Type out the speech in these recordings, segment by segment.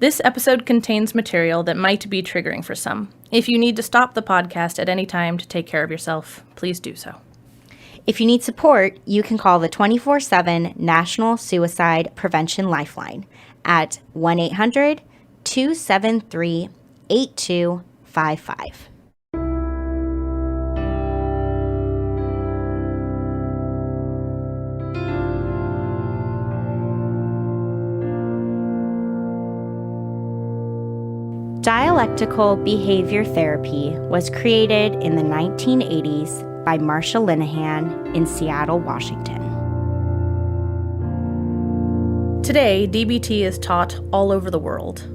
This episode contains material that might be triggering for some. If you need to stop the podcast at any time to take care of yourself, please do so. If you need support, you can call the 24/7 National Suicide Prevention Lifeline at 1-800-273-8255. Dialectical behavior therapy was created in the 1980s by Marsha Linehan in Seattle, Washington. Today, DBT is taught all over the world.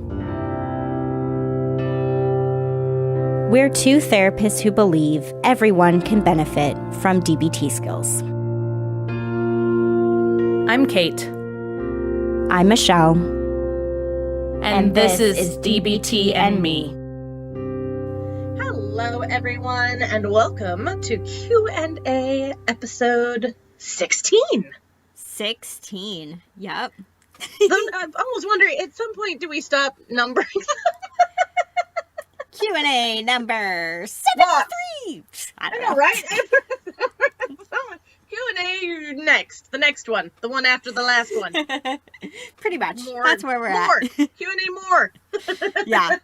We're two therapists who believe everyone can benefit from DBT skills. I'm Kate. I'm Michelle. And this is DBT and Me. Hello, everyone, and welcome to Q&A episode 16. 16. Yep. I'm almost wondering, at some point, do we stop numbering? Q&A number 73. I don't know, right? Q&A next. The next one. The one after the last one. Pretty much. More, that's where we're more. at. Q&A more. Yeah.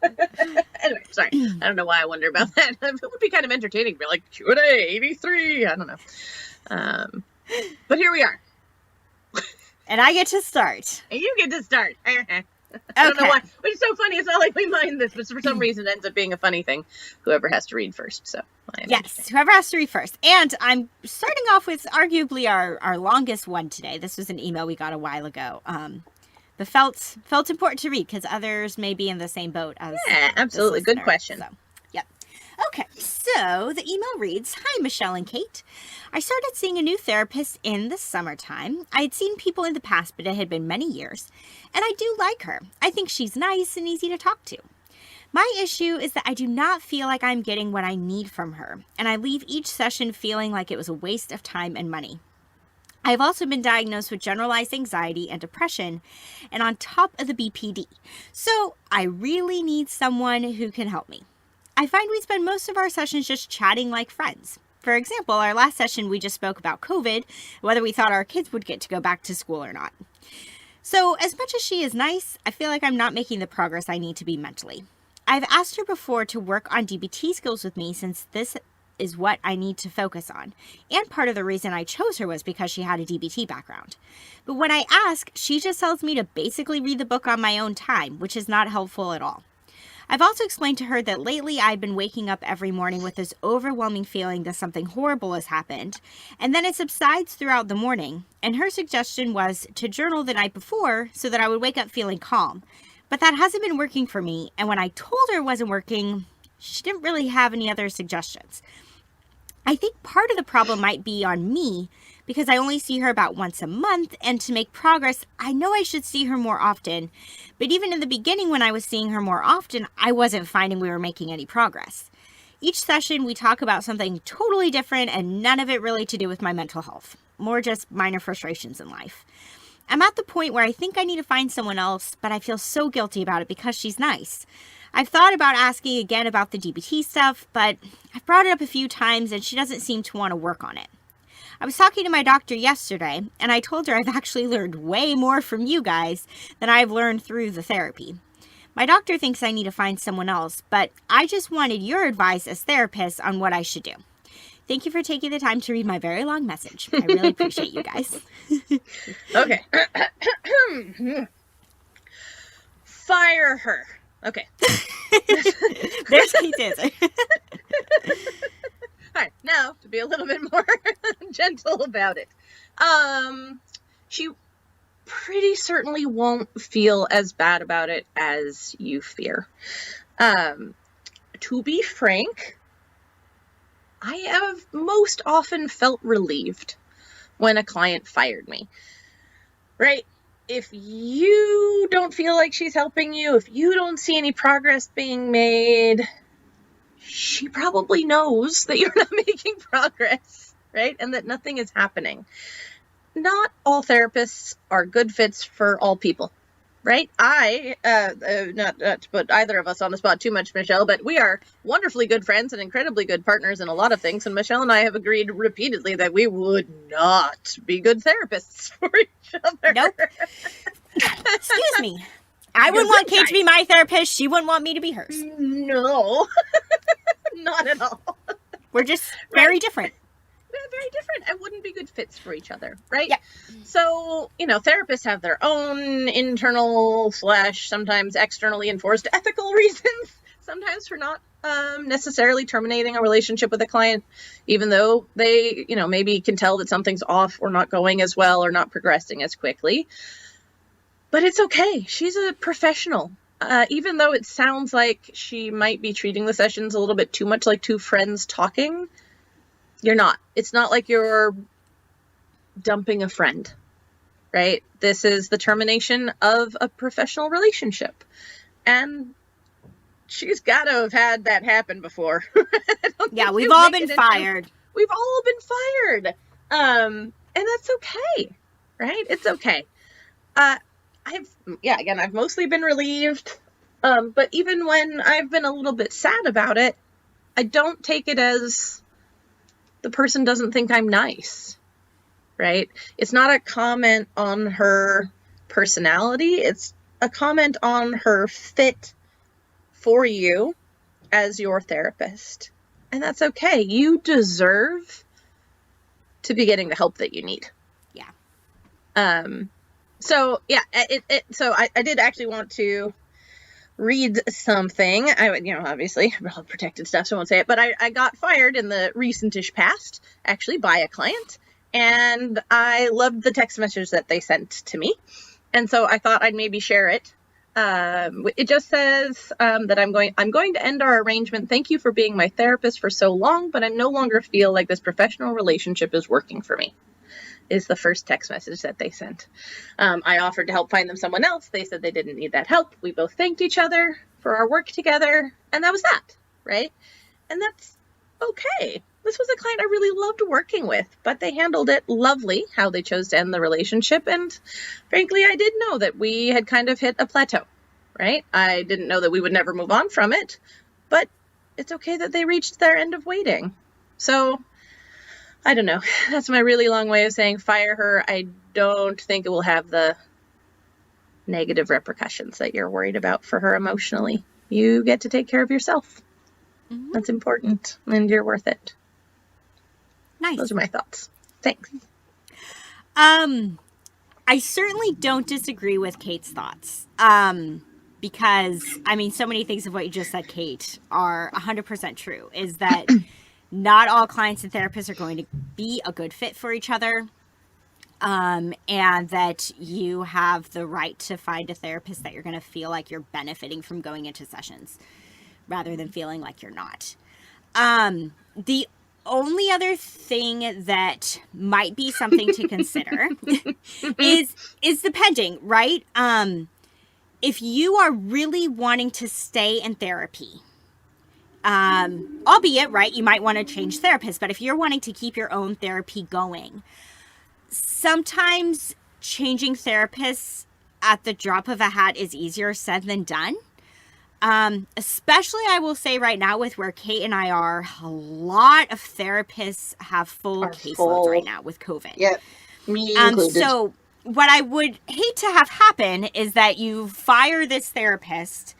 Anyway, sorry. I don't know why I wonder about that. It would be kind of entertaining to be like, Q&A 83. I don't know. But here we are. And I get to start. And you get to start. I don't know why. Which is so funny. It's not like we mind this, but for some reason it ends up being a funny thing. Whoever has to read first. So yes, whoever has to read first. And I'm starting off with arguably our longest one today. This was an email we got a while ago. But felt important to read because others may be in the same boat as absolutely. Good question. So, yep. Okay, so the email reads, "Hi, Michelle and Kate. I started seeing a new therapist in the summertime. I had seen people in the past, but it had been many years. And I do like her. I think she's nice and easy to talk to. My issue is that I do not feel like I'm getting what I need from her, and I leave each session feeling like it was a waste of time and money. I've also been diagnosed with generalized anxiety and depression, and on top of the BPD. So I really need someone who can help me. I find we spend most of our sessions just chatting like friends. For example, our last session, we just spoke about COVID, whether we thought our kids would get to go back to school or not. So as much as she is nice, I feel like I'm not making the progress I need to be mentally. I've asked her before to work on DBT skills with me since this is what I need to focus on. And part of the reason I chose her was because she had a DBT background. But when I ask, she just tells me to basically read the book on my own time, which is not helpful at all. I've also explained to her that lately I've been waking up every morning with this overwhelming feeling that something horrible has happened, and then it subsides throughout the morning, and her suggestion was to journal the night before so that I would wake up feeling calm. But that hasn't been working for me, and when I told her it wasn't working, she didn't really have any other suggestions. I think part of the problem might be on me because I only see her about once a month, and to make progress, I know I should see her more often. But even in the beginning when I was seeing her more often, I wasn't finding we were making any progress. Each session, we talk about something totally different and none of it really to do with my mental health. More just minor frustrations in life. I'm at the point where I think I need to find someone else, but I feel so guilty about it because she's nice. I've thought about asking again about the DBT stuff, but I've brought it up a few times and she doesn't seem to want to work on it. I was talking to my doctor yesterday, and I told her I've actually learned way more from you guys than I've learned through the therapy. My doctor thinks I need to find someone else, but I just wanted your advice as therapists on what I should do. Thank you for taking the time to read my very long message. I really appreciate you guys. Okay. Fire her. Okay. There's Kate's answer. All right, now to be a little bit more gentle about it. She pretty certainly won't feel as bad about it as you fear. To be frank, I have most often felt relieved when a client fired me, right? If you don't feel like she's helping you, if you don't see any progress being made, she probably knows that you're not making progress, right? And that nothing is happening. Not all therapists are good fits for all people, right? Not to put either of us on the spot too much, Michelle, but we are wonderfully good friends and incredibly good partners in a lot of things. And Michelle and I have agreed repeatedly that we would not be good therapists for each other. Nope. Excuse me. I wouldn't want Kate to be my therapist. She wouldn't want me to be hers. No, not at all. We're just very different. Very different and wouldn't be good fits for each other, right? Yeah. So, therapists have their own internal / sometimes externally enforced ethical reasons, sometimes for not necessarily terminating a relationship with a client, even though they, maybe can tell that something's off or not going as well or not progressing as quickly. But it's okay. She's a professional. Even though it sounds like she might be treating the sessions a little bit too much like two friends talking, you're not. It's not like you're dumping a friend, right? This is the termination of a professional relationship. And she's got to have had that happen before. Yeah, we've all been fired. We've all been fired. And that's okay, right? It's okay. I've mostly been relieved. But even when I've been a little bit sad about it, I don't take it as the person doesn't think I'm nice, right? It's not a comment on her personality. It's a comment on her fit for you as your therapist. And that's okay. You deserve to be getting the help that you need. Yeah. So I did actually want to read something. Obviously, all protected stuff, so I won't say it, but I got fired in the recentish past, actually, by a client, and I loved the text message that they sent to me, and so I thought I'd maybe share it. It just says that I'm going to end our arrangement. Thank you for being my therapist for so long, but I no longer feel like this professional relationship is working for me. Is the first text message that they sent. I offered to help find them someone else. They said they didn't need that help. We both thanked each other for our work together, and that was that, right? And that's okay. This was a client I really loved working with, but they handled it lovely, how they chose to end the relationship, and frankly, I did know that we had kind of hit a plateau, right? I didn't know that we would never move on from it, but it's okay that they reached their end of waiting. So, I don't know. That's my really long way of saying fire her. I don't think it will have the negative repercussions that you're worried about for her emotionally. You get to take care of yourself. Mm-hmm. That's important, and you're worth it. Nice. Those are my thoughts. Thanks. I certainly don't disagree with Kate's thoughts. Because, so many things of what you just said, Kate, are 100% true. Is that not all clients and therapists are going to be a good fit for each other. And that you have the right to find a therapist that you're going to feel like you're benefiting from going into sessions rather than feeling like you're not. The only other thing that might be something to consider is depending, right? If you are really wanting to stay in therapy, albeit, right, you might want to change therapists, but if you're wanting to keep your own therapy going, sometimes changing therapists at the drop of a hat is easier said than done. Especially, I will say right now with where Kate and I are, a lot of therapists have full caseloads right now with COVID. Yep, me included. So what I would hate to have happen is that you fire this therapist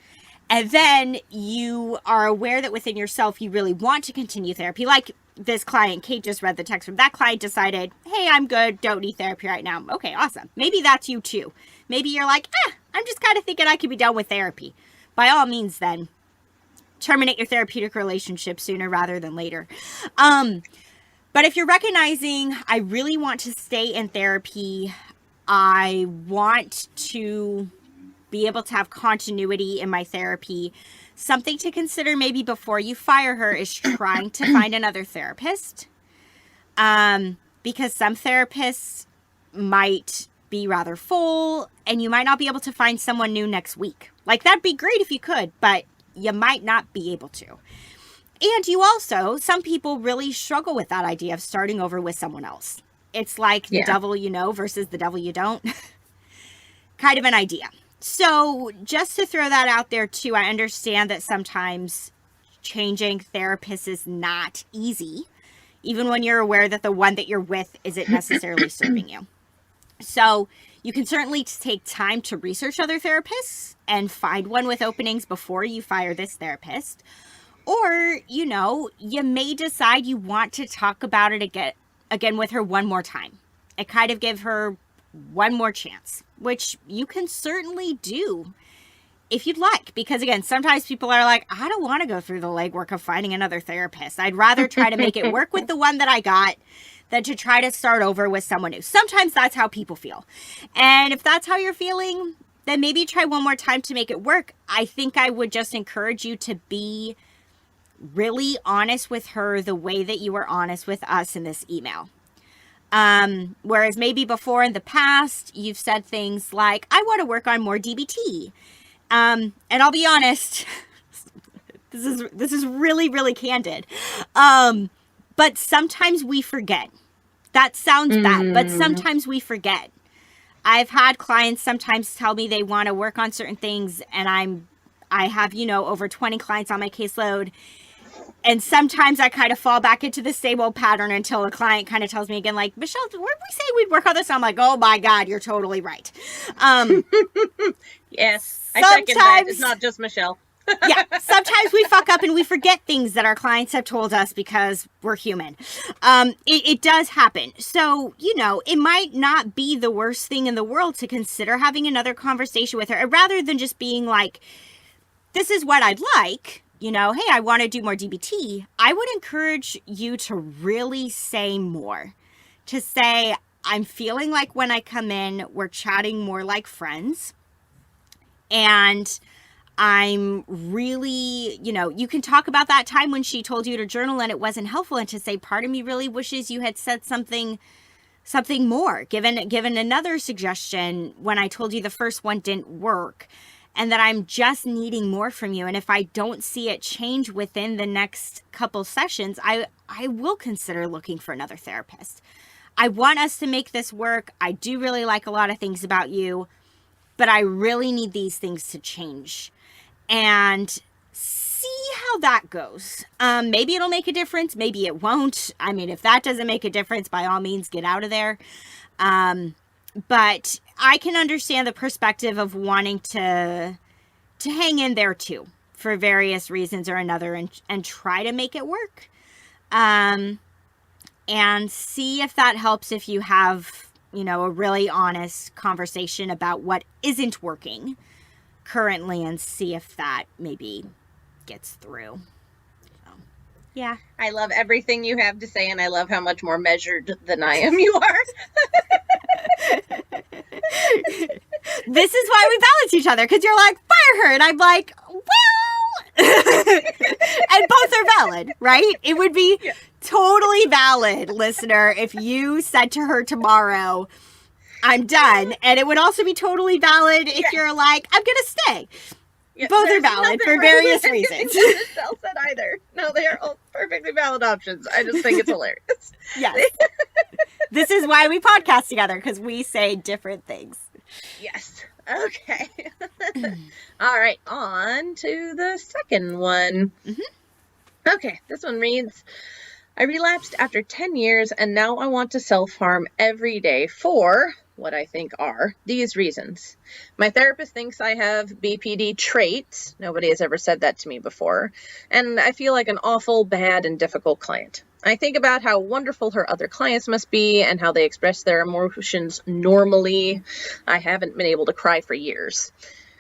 and then you are aware that within yourself you really want to continue therapy. Like this client, Kate just read the text from that client, decided, hey, I'm good, don't need therapy right now. Okay, awesome. Maybe that's you too. Maybe you're like, I'm just kind of thinking I could be done with therapy. By all means, then, terminate your therapeutic relationship sooner rather than later. But if you're recognizing, I really want to stay in therapy, I want to be able to have continuity in my therapy, something to consider maybe before you fire her is trying to find another therapist. Because some therapists might be rather full and you might not be able to find someone new next week. Like, that'd be great if you could, but you might not be able to. And you also, some people really struggle with that idea of starting over with someone else. It's like the devil you know versus the devil you don't. Kind of an idea. So just to throw that out there too, I understand that sometimes changing therapists is not easy, even when you're aware that the one that you're with isn't necessarily serving you. So you can certainly take time to research other therapists and find one with openings before you fire this therapist. Or, you may decide you want to talk about it again with her one more time and kind of give her one more chance, which you can certainly do if you'd like. Because again, sometimes people are like, I don't want to go through the legwork of finding another therapist. I'd rather try to make it work with the one that I got than to try to start over with someone new. Sometimes that's how people feel. And if that's how you're feeling, then maybe try one more time to make it work. I think I would just encourage you to be really honest with her the way that you were honest with us in this email. Whereas maybe before in the past, you've said things like, I want to work on more DBT. And I'll be honest, this is really, really candid. But sometimes we forget. That sounds bad, but sometimes we forget. I've had clients sometimes tell me they want to work on certain things, and I have, over 20 clients on my caseload. And sometimes I kind of fall back into the same old pattern until a client kind of tells me again, like, Michelle, where did we say we'd work on this? I'm like, oh my God, you're totally right. Yes, I second that. It's not just Michelle. Yeah, sometimes we fuck up and we forget things that our clients have told us because we're human. It does happen. So, it might not be the worst thing in the world to consider having another conversation with her, rather than just being like, this is what I'd like. Hey, I want to do more DBT. I would encourage you to really say more. To say, I'm feeling like when I come in, we're chatting more like friends. And I'm really, you can talk about that time when she told you to journal and it wasn't helpful, and to say, part of me really wishes you had said something more, given another suggestion when I told you the first one didn't work. And that I'm just needing more from you. And if I don't see it change within the next couple sessions, I will consider looking for another therapist. I want us to make this work. I do really like a lot of things about you, but I really need these things to change. And see how that goes. Maybe it'll make a difference. Maybe it won't. I mean, if that doesn't make a difference, by all means, get out of there. But I can understand the perspective of wanting to hang in there too, for various reasons or another, and try to make it work. And see if that helps if you have, a really honest conversation about what isn't working currently, and see if that maybe gets through. So, yeah. I love everything you have to say, and I love how much more measured than I am you are. This is why we balance each other, because you're like, fire her, and I'm like, well, and both are valid, right? It would be totally valid, listener, if you said to her tomorrow, I'm done, and it would also be totally valid if you're like, I'm gonna stay. Yeah, both are valid for various reasons. Michelle said either. No, they are all perfectly valid options. I just think it's hilarious. Yes. This is why we podcast together, because we say different things. Yes. Okay. All right. On to the second one. Mm-hmm. Okay. This one reads, I relapsed after 10 years and now I want to self-harm every day for what I think are these reasons. My therapist thinks I have BPD traits. Nobody has ever said that to me before. And I feel like an awful, bad, and difficult client. I think about how wonderful her other clients must be and how they express their emotions normally. I haven't been able to cry for years.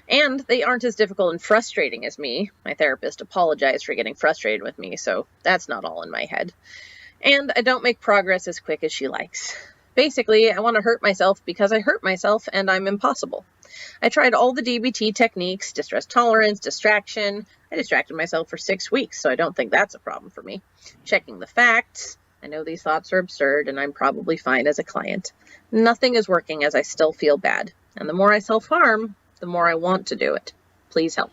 And they aren't as difficult and frustrating as me. My therapist apologized for getting frustrated with me, so that's not all in my head. And I don't make progress as quick as she likes. Basically, I want to hurt myself because I hurt myself and I'm impossible. I tried all the DBT techniques, distress tolerance, distraction. I distracted myself for 6 weeks, so I don't think that's a problem for me. Checking the facts. I know these thoughts are absurd and I'm probably fine as a client. Nothing is working as I still feel bad. And the more I self-harm, the more I want to do it. Please help.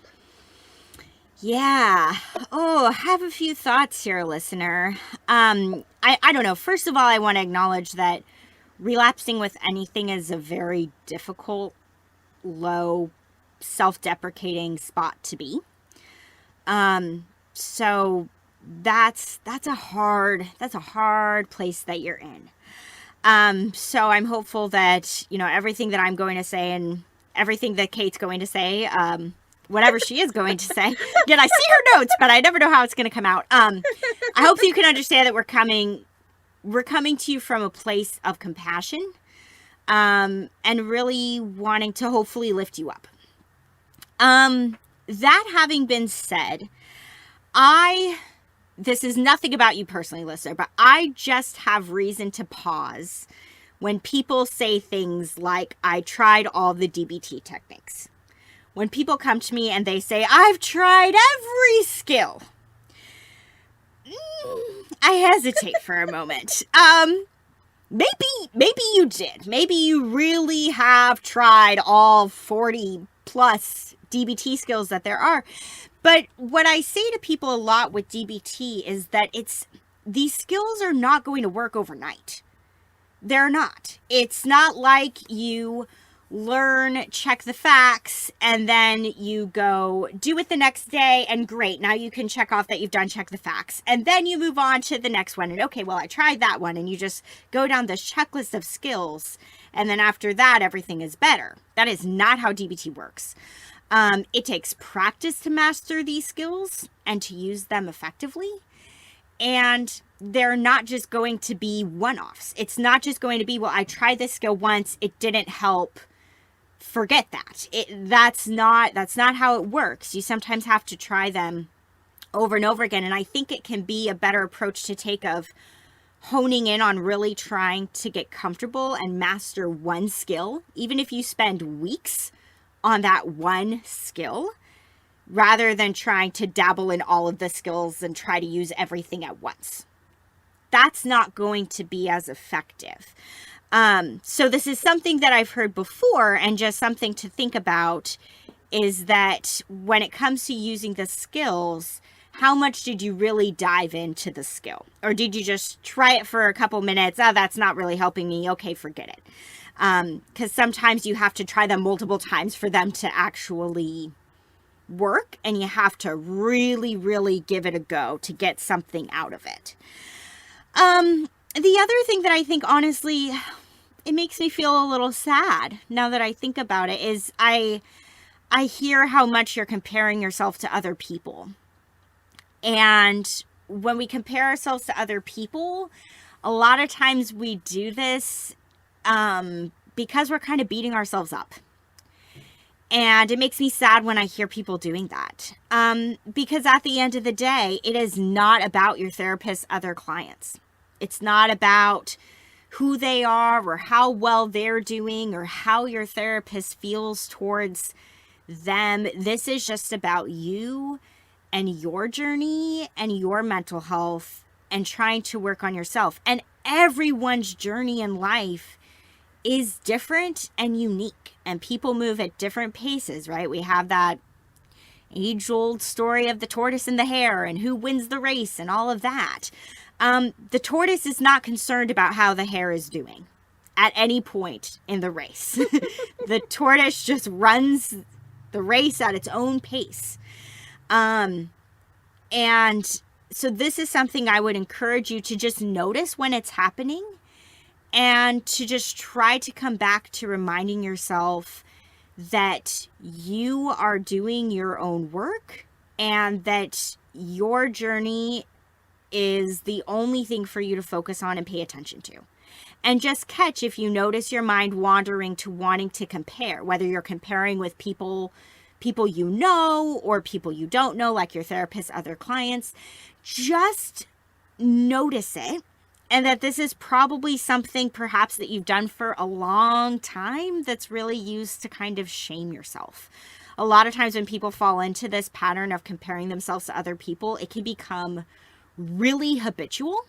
Yeah. Oh, I have a few thoughts here, listener. I don't know. First of all, I want to acknowledge that relapsing with anything is a very difficult, low self-deprecating spot to be. So that's a hard place that you're in. So I'm hopeful that, everything that I'm going to say and everything that Kate's going to say, whatever she is going to say. Again, I see her notes, but I never know how it's going to come out. I hope that you can understand that we're coming to you from a place of compassion, and really wanting to hopefully lift you up. That having been said, this is nothing about you personally, listener, but I just have reason to pause when people say things like, I tried all the DBT techniques. When people come to me and they say, I've tried every skill. I hesitate for a moment. Maybe you did. Maybe you really have tried all 40 plus DBT skills that there are. But what I say to people a lot with DBT is that these skills are not going to work overnight. They're not. It's not like you learn, check the facts, and then you go do it the next day, and great, now you can check off that you've done check the facts. And then you move on to the next one, and okay, well, I tried that one, and you just go down this checklist of skills, and then after that, everything is better. That is not how DBT works. It takes practice to master these skills and to use them effectively. And they're not just going to be one-offs. It's not just going to be, well, I tried this skill once, it didn't help. Forget that. That's not how it works. You sometimes have to try them over and over again. And I think it can be a better approach to take of honing in on really trying to get comfortable and master one skill, even if you spend weeks on that one skill, rather than trying to dabble in all of the skills and try to use everything at once. That's not going to be as effective. So this is something that I've heard before, and just something to think about is that when it comes to using the skills, how much did you really dive into the skill? Or did you just try it for a couple minutes? Oh, that's not really helping me. Okay, forget it. Because sometimes you have to try them multiple times for them to actually work, and you have to really, really give it a go to get something out of it. The other thing that I think, honestly, it makes me feel a little sad now that I think about it, is I hear how much you're comparing yourself to other people. And when we compare ourselves to other people, a lot of times we do this because we're kind of beating ourselves up. And it makes me sad when I hear people doing that. Because at the end of the day, it is not about your therapist's other clients. It's not about who they are or how well they're doing or how your therapist feels towards them. This is just about you and your journey and your mental health and trying to work on yourself. And everyone's journey in life is different and unique, and people move at different paces, right? We have that age-old story of the tortoise and the hare and who wins the race and all of that. The tortoise is not concerned about how the hare is doing at any point in the race. The tortoise just runs the race at its own pace. And so this is something I would encourage you to just notice when it's happening, and to just try to come back to reminding yourself that you are doing your own work and that your journey is the only thing for you to focus on and pay attention to. And just catch if you notice your mind wandering to wanting to compare, whether you're comparing with people you know or people you don't know, like your therapist, other clients. Just notice it. And that this is probably something perhaps that you've done for a long time that's really used to kind of shame yourself. A lot of times when people fall into this pattern of comparing themselves to other people, it can become really habitual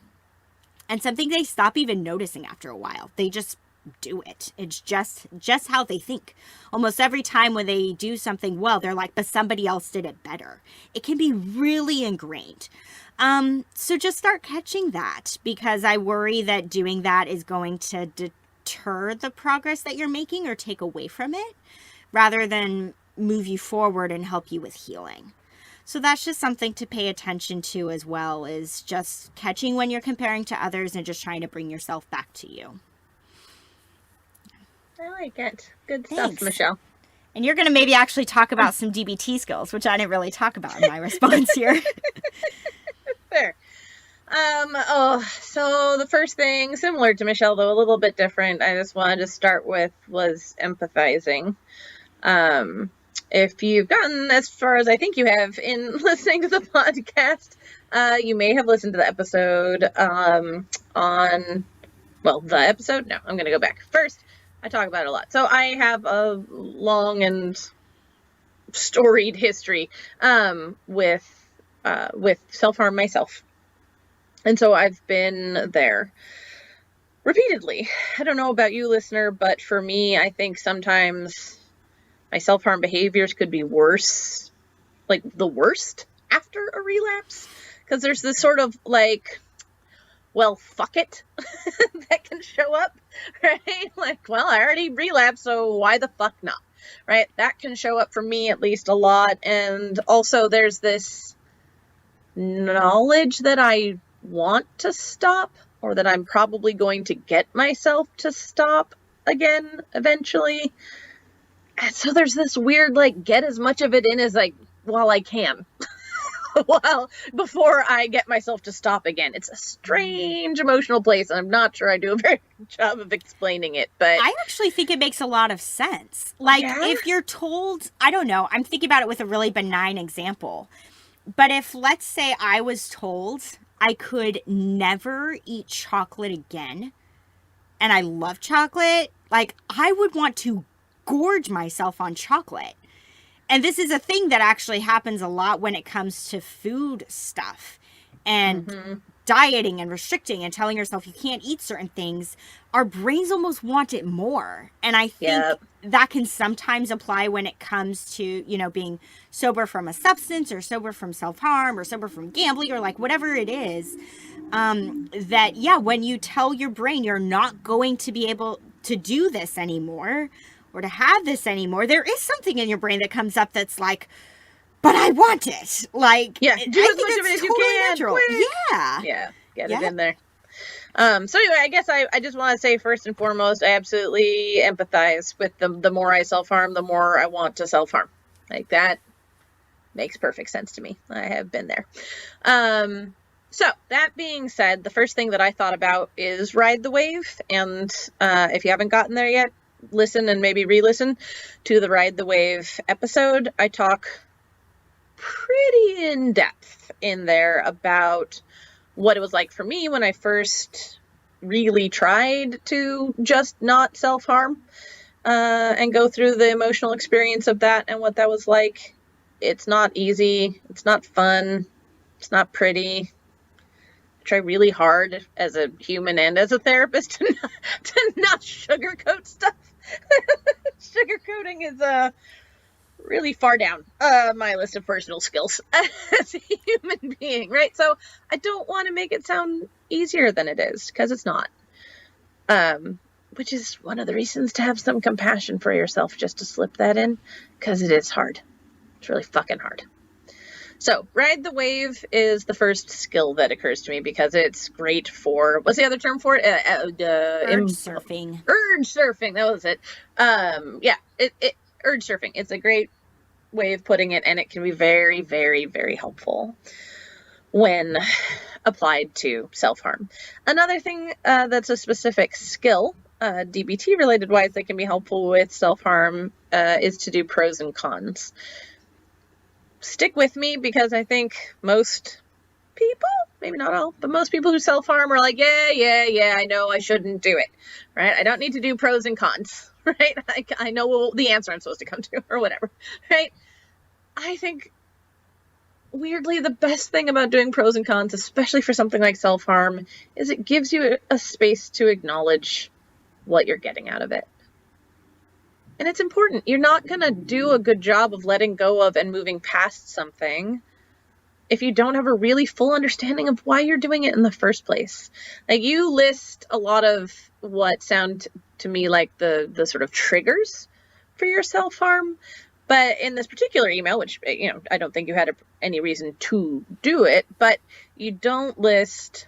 and something they stop even noticing after a while. They just do it. It's just how they think. Almost every time when they do something well, they're like, but somebody else did it better. It can be really ingrained. So just start catching that, because I worry that doing that is going to deter the progress that you're making or take away from it, rather than move you forward and help you with healing. So that's just something to pay attention to as well, is just catching when you're comparing to others and just trying to bring yourself back to you. I like it. Good Thanks. stuff, Michelle. And you're going to maybe actually talk about some DBT skills, which I didn't really talk about in my response here. Fair. So the first thing, similar to Michelle, though a little bit different, I just wanted to start with was empathizing. If you've gotten as far as I think you have in listening to the podcast, you may have listened to the episode the episode? No, I'm going to go back. First, I talk about it a lot. So I have a long and storied history with self-harm myself. And so I've been there repeatedly. I don't know about you, listener, but for me, I think sometimes my self-harm behaviors could be worse, like the worst after a relapse. Because there's this sort of like, well, fuck it that can show up, right? Like, well, I already relapsed, so why the fuck not, right? That can show up for me at least a lot. And also there's this knowledge that I want to stop, or that I'm probably going to get myself to stop again eventually. And so there's this weird, like, get as much of it in as while I can. Well, before I get myself to stop again. It's a strange emotional place, and I'm not sure I do a very good job of explaining it, but I actually think it makes a lot of sense. Like, if you're told, I don't know, I'm thinking about it with a really benign example. But if, let's say, I was told I could never eat chocolate again, and I love chocolate, like, I would want to gorge myself on chocolate. And this is a thing that actually happens a lot when it comes to food stuff and dieting and restricting and telling yourself you can't eat certain things. Our brains almost want it more. And I think that can sometimes apply when it comes to, you know, being sober from a substance, or sober from self-harm, or sober from gambling, or like whatever it is. When you tell your brain you're not going to be able to do this anymore, or to have this anymore, there is something in your brain that comes up that's like, but I want it. Like, do as much of it as you can. Natural. Yeah, get it in there. So anyway, I guess I just want to say, first and foremost, I absolutely empathize with the more I self-harm, the more I want to self-harm. Like, that makes perfect sense to me. I have been there. So that being said, the first thing that I thought about is ride the wave. And if you haven't gotten there yet, listen and maybe re-listen to the Ride the Wave episode. I talk pretty in depth in there about what it was like for me when I first really tried to just not self-harm and go through the emotional experience of that and what that was like. It's not easy. It's not fun. It's not pretty. I try really hard as a human and as a therapist to not sugarcoat stuff. Sugarcoating is really far down my list of personal skills as a human being, right? So I don't want to make it sound easier than it is, because it's not. Which is one of the reasons to have some compassion for yourself, just to slip that in, because it is hard. It's really fucking hard. So, ride the wave is the first skill that occurs to me, because it's great for, what's the other term for it? Urge surfing. Urge surfing, that was it. Urge surfing. It's a great way of putting it, and it can be very, very, very helpful when applied to self-harm. Another thing that's a specific skill, DBT related wise, that can be helpful with self-harm is to do pros and cons. Stick with me, because I think most people, maybe not all, but most people who self-harm are like, yeah, I know I shouldn't do it, right? I don't need to do pros and cons, right? I know the answer I'm supposed to come to, or whatever, right? I think, weirdly, the best thing about doing pros and cons, especially for something like self-harm, is it gives you a space to acknowledge what you're getting out of it. And it's important. You're not going to do a good job of letting go of and moving past something if you don't have a really full understanding of why you're doing it in the first place. Like, you list a lot of what sound to me like the sort of triggers for your self-harm, But in this particular email, which, I don't think you had any reason to do it, but you don't list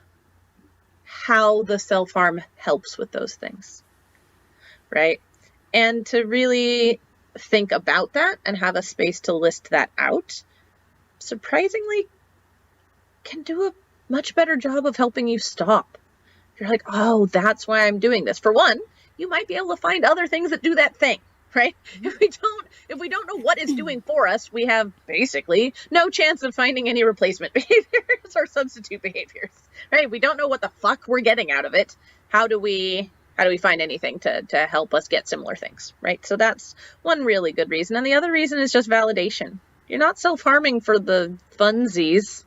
how the self-harm helps with those things, right? And to really think about that and have a space to list that out, surprisingly, can do a much better job of helping you stop. You're like, oh, that's why I'm doing this. For one, you might be able to find other things that do that thing, right? If we don't know what it's doing for us, we have basically no chance of finding any replacement behaviors or substitute behaviors, right? We don't know what the fuck we're getting out of it. How do we find anything to help us get similar things, right? So that's one really good reason. And the other reason is just validation. You're not self-harming for the funsies,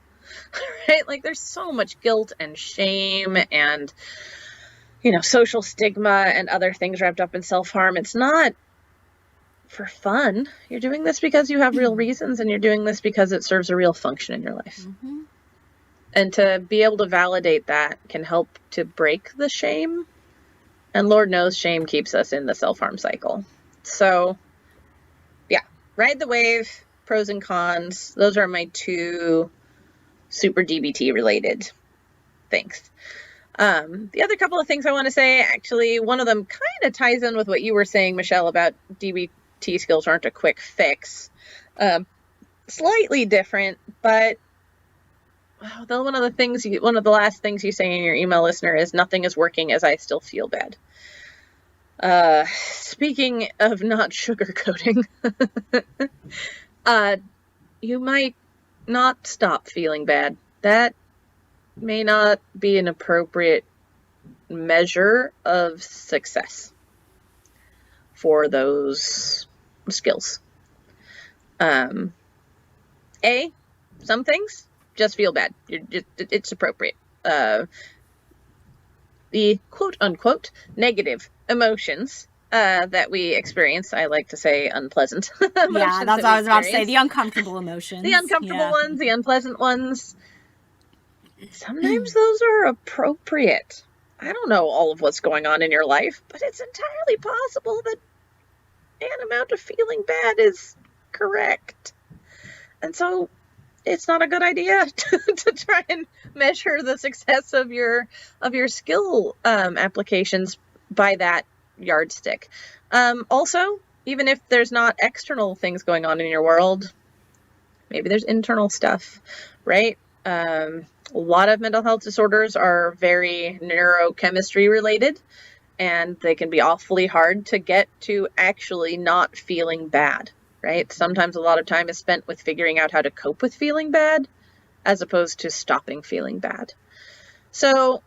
right? Like, there's so much guilt and shame and, social stigma and other things wrapped up in self-harm. It's not for fun. You're doing this because you have real reasons, and you're doing this because it serves a real function in your life. Mm-hmm. And to be able to validate that can help to break the shame. And Lord knows shame keeps us in the self-harm cycle. So, yeah, ride the wave, pros and cons. Those are my two super DBT related things. The other couple of things I want to say, actually, one of them kind of ties in with what you were saying, Michelle, about DBT skills aren't a quick fix. Slightly different, but one of the last things you say in your email, listener, is nothing is working as I still feel bad. Speaking of not sugarcoating, you might not stop feeling bad. That may not be an appropriate measure of success for those skills. Some things just feel bad. It's appropriate. The quote unquote negative emotions that we experience, I like to say unpleasant emotions. Yeah, that's what I was about to say. The uncomfortable emotions. The uncomfortable ones, the unpleasant ones. Sometimes those are appropriate. I don't know all of what's going on in your life, but it's entirely possible that an amount of feeling bad is correct. And so it's not a good idea to try and measure the success of your skill applications by that yardstick. Also, even if there's not external things going on in your world, maybe there's internal stuff, right? A lot of mental health disorders are very neurochemistry related, and they can be awfully hard to get to actually not feeling bad, right? Sometimes a lot of time is spent with figuring out how to cope with feeling bad as opposed to stopping feeling bad. So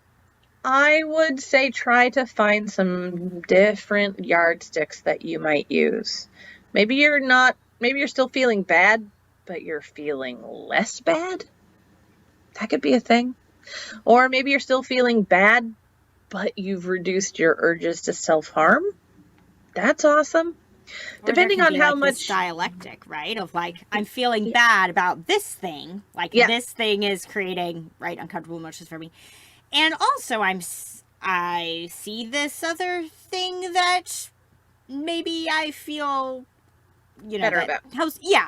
I would say try to find some different yardsticks that you might use. Maybe you're still feeling bad, but you're feeling less bad. That could be a thing. Or maybe you're still feeling bad, but you've reduced your urges to self-harm. That's awesome. Or depending on how much dialectic, right? Of like, I'm feeling bad about this thing. Like, this thing is creating, right, uncomfortable emotions for me. And also, I see this other thing that maybe I feel, better about.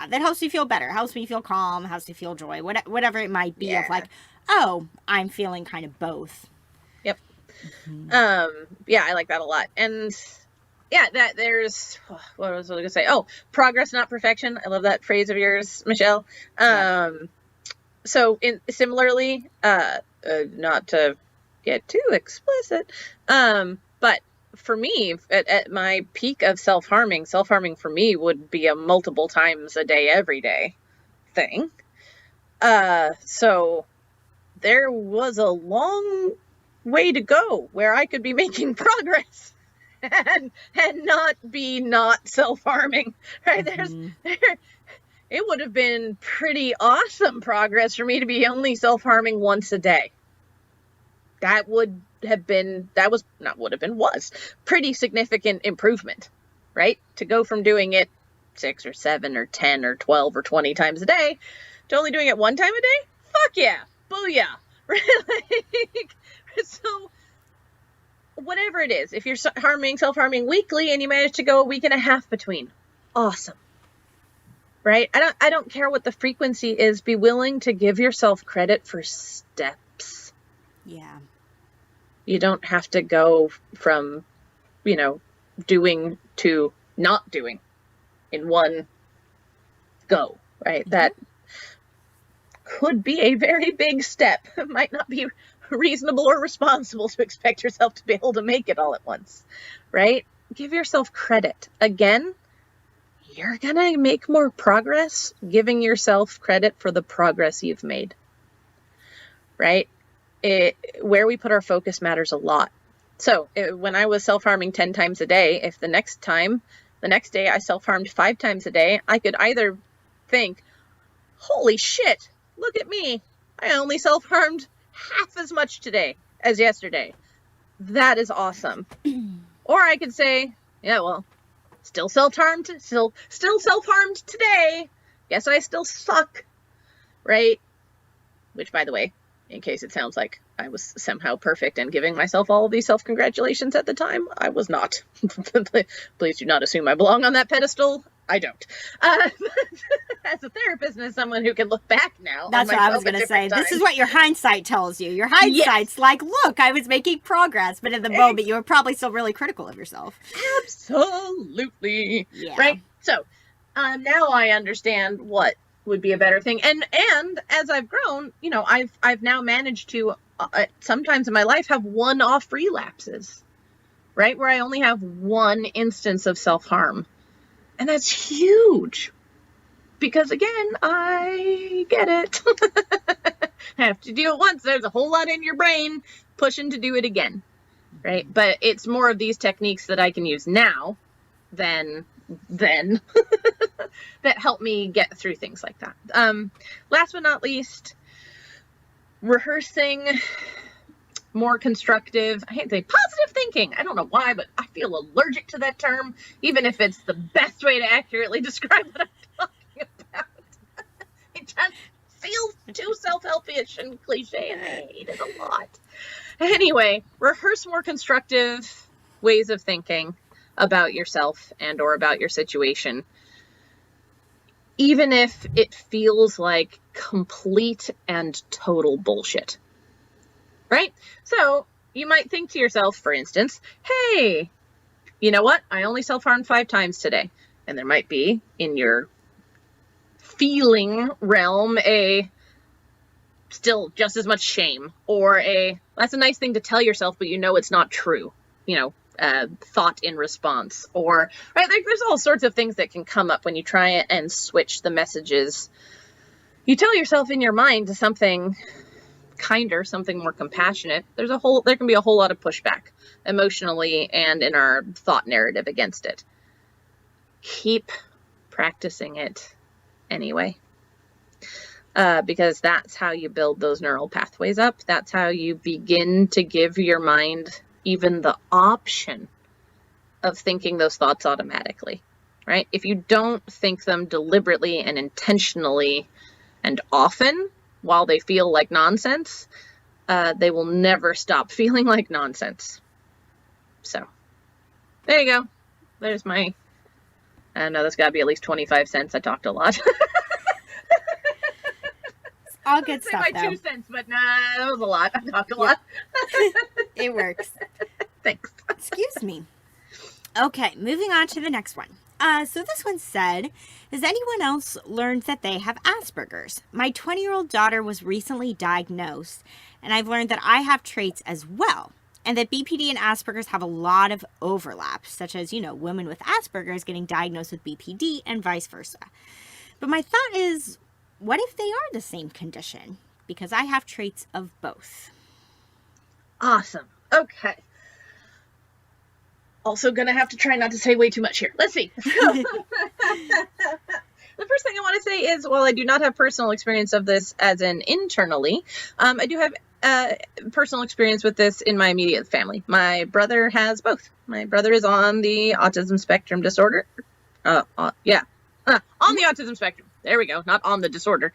That helps me feel better, helps me feel calm, helps me feel joy, whatever it might be. Of like, oh, I'm feeling kind of both. Yep. Mm-hmm. I like that a lot. And there's, what was I going to say? Oh, progress, not perfection. I love that phrase of yours, Michelle. So similarly, not to get too explicit, but for me, at my peak of self-harming for me would be a multiple times a day, every day thing. So there was a long way to go where I could be making progress and not self-harming, right? It would have been pretty awesome progress for me to be only self-harming once a day. Was pretty significant improvement, right? To go from doing it 6 or 7 or 10 or 12 or 20 times a day to only doing it one time a day? Fuck yeah. Booyah. Right? So whatever it is, if you're self-harming weekly and you manage to go a week and a half between, awesome. right? I don't care what the frequency is. Be willing to give yourself credit for steps. Yeah. You don't have to go from, doing to not doing in one go, right? Mm-hmm. That could be a very big step. It might not be reasonable or responsible to expect yourself to be able to make it all at once, right? Give yourself credit. Again, you're going to make more progress giving yourself credit for the progress you've made, right? Where we put our focus matters a lot. So when I was self-harming 10 times a day, if the next day I self-harmed 5 times a day, I could either think, holy shit, look at me. I only self-harmed half as much today as yesterday. That is awesome. Or I could say, yeah, well, still self-harmed today. Guess I still suck, right? Which, by the way, in case it sounds like I was somehow perfect and giving myself all of these self-congratulations at the time, I was not. Please do not assume I belong on that pedestal. I don't. As a therapist and as someone who can look back now. That's what I was going to say. This is what your hindsight tells you. Your hindsight's like, look, I was making progress, but in the moment you were probably still really critical of yourself. Absolutely. Yeah. Right? So, now I understand what would be a better thing. And as I've grown, I've now managed to sometimes in my life have one-off relapses, right? Where I only have one instance of self-harm. And that's huge because, again, I get it. I have to do it once. There's a whole lot in your brain pushing to do it again, right? But it's more of these techniques that I can use now than that help me get through things like that. Last but not least, rehearsing more constructive, I hate to say positive thinking. I don't know why, but I feel allergic to that term, even if it's the best way to accurately describe what I'm talking about. It just feels too self-helpy-ish and cliche, and I hate it a lot. Anyway, rehearse more constructive ways of thinking about yourself and or about your situation, even if it feels like complete and total bullshit. Right? So you might think to yourself, for instance, hey, you know what? I only self-harmed 5 times today. And there might be in your feeling realm still just as much shame or that's a nice thing to tell yourself, but it's not true, thought in response or, right? There's all sorts of things that can come up when you try and switch the messages you tell yourself in your mind to something kinder, something more compassionate. There can be a whole lot of pushback emotionally and in our thought narrative against it. Keep practicing it anyway, because that's how you build those neural pathways up. That's how you begin to give your mind even the option of thinking those thoughts automatically, right? If you don't think them deliberately and intentionally and often, while they feel like nonsense, they will never stop feeling like nonsense. So, there you go. There's my, I don't know, that's got to be at least 25 cents. I talked a lot. All good stuff, my 2 cents, but nah, that was a lot. I talked a lot. It works. Thanks. Excuse me. Okay, moving on to the next one. So this one said, has anyone else learned that they have Asperger's? My 20-year-old daughter was recently diagnosed, and I've learned that I have traits as well, and that BPD and Asperger's have a lot of overlap, such as, women with Asperger's getting diagnosed with BPD and vice versa. But my thought is, what if they are the same condition? Because I have traits of both. Awesome. Okay. Also going to have to try not to say way too much here. Let's see. The first thing I want to say is, while I do not have personal experience of this as in internally, I do have personal experience with this in my immediate family. My brother has both. My brother is on the autism spectrum disorder. On the autism spectrum. There we go. Not on the disorder.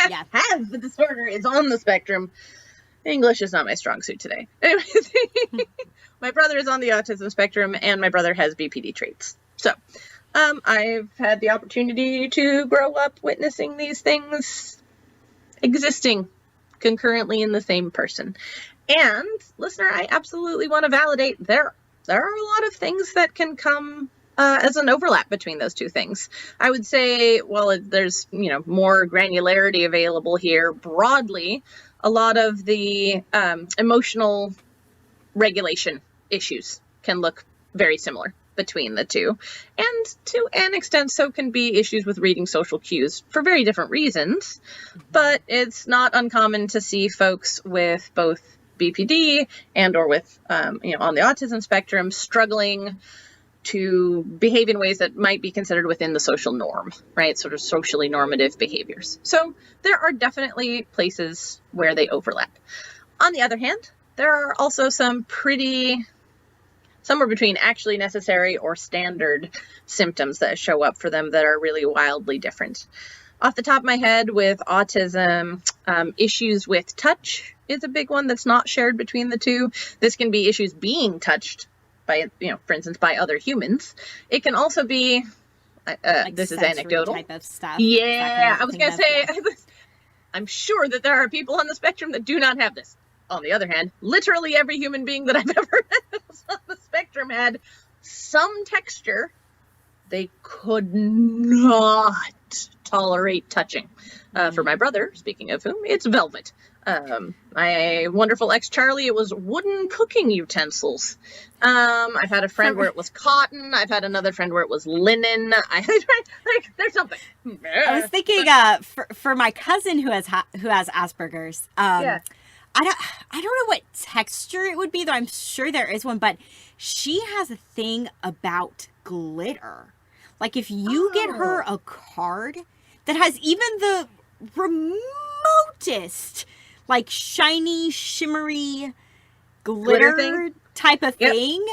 Yeah. Has the disorder, is on the spectrum. English is not my strong suit today. Anyways, my brother is on the autism spectrum and my brother has BPD traits. So I've had the opportunity to grow up witnessing these things existing concurrently in the same person. And, listener, I absolutely want to validate there are a lot of things that can come as an overlap between those two things. I would say, well, there's, more granularity available here. Broadly, a lot of the emotional regulation issues can look very similar between the two. And to an extent, so can be issues with reading social cues for very different reasons. But it's not uncommon to see folks with both BPD and or with, on the autism spectrum, struggling to behave in ways that might be considered within the social norm, right? Sort of socially normative behaviors. So there are definitely places where they overlap. On the other hand, there are also some pretty somewhere between actually necessary or standard symptoms that show up for them that are really wildly different. Off the top of my head, with autism, issues with touch is a big one that's not shared between the two. This can be issues being touched by, for instance, by other humans. It can also be, Like this is sensory anecdotal. type of stuff. Yeah, I was going to say, yeah. I'm sure that there are people on the spectrum that do not have this. On the other hand, literally every human being that I've ever met on the spectrum had some texture they could not tolerate touching. For my brother, speaking of whom, it's velvet. My wonderful ex Charlie, it was wooden cooking utensils. I've had a friend where it was cotton. I've had another friend where it was linen. There's something. I was thinking for my cousin who has Asperger's. Yeah. I don't know what texture it would be, though I'm sure there is one, but she has a thing about glitter. Like if you get her a card that has even the remotest, like shiny, shimmery glitter type of thing,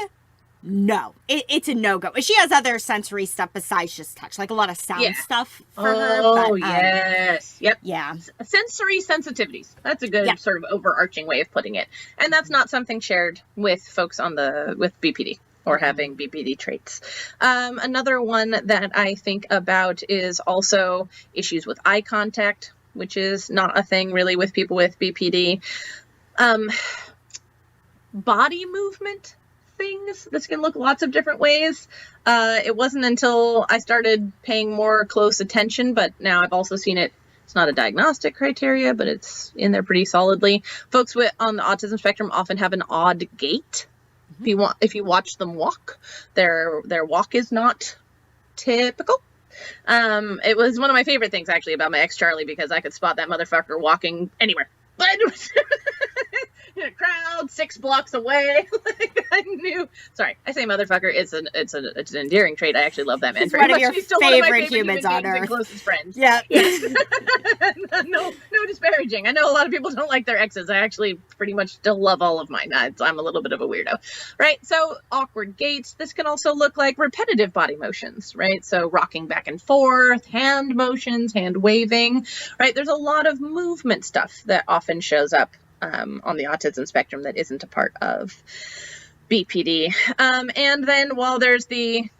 no, it's a no-go. She has other sensory stuff besides just touch, like a lot of sound stuff for her. Oh, yes. Yep. Yeah. Sensory sensitivities. That's a good sort of overarching way of putting it. And that's not something shared with folks with BPD or having BPD traits. Another one that I think about is also issues with eye contact, which is not a thing really with people with BPD. Body movement things. This can look lots of different ways. It wasn't until I started paying more close attention, but now I've also seen it. It's not a diagnostic criteria, but it's in there pretty solidly. Folks on the autism spectrum often have an odd gait. If you watch them walk, their walk is not typical. It was one of my favorite things actually about my ex Charlie, because I could spot that motherfucker walking anywhere. But in a crowd 6 blocks away. I knew. Sorry, I say motherfucker. It's an endearing trait. I actually love that man. He's one of your favorite humans on Earth. And closest friends. Yeah. No disparaging. I know a lot of people don't like their exes. I actually pretty much still love all of mine. I'm a little bit of a weirdo, right? So awkward gaits. This can also look like repetitive body motions, right? So rocking back and forth, hand motions, hand waving, right? There's a lot of movement stuff that often shows up on the autism spectrum that isn't a part of BPD. And then while there's the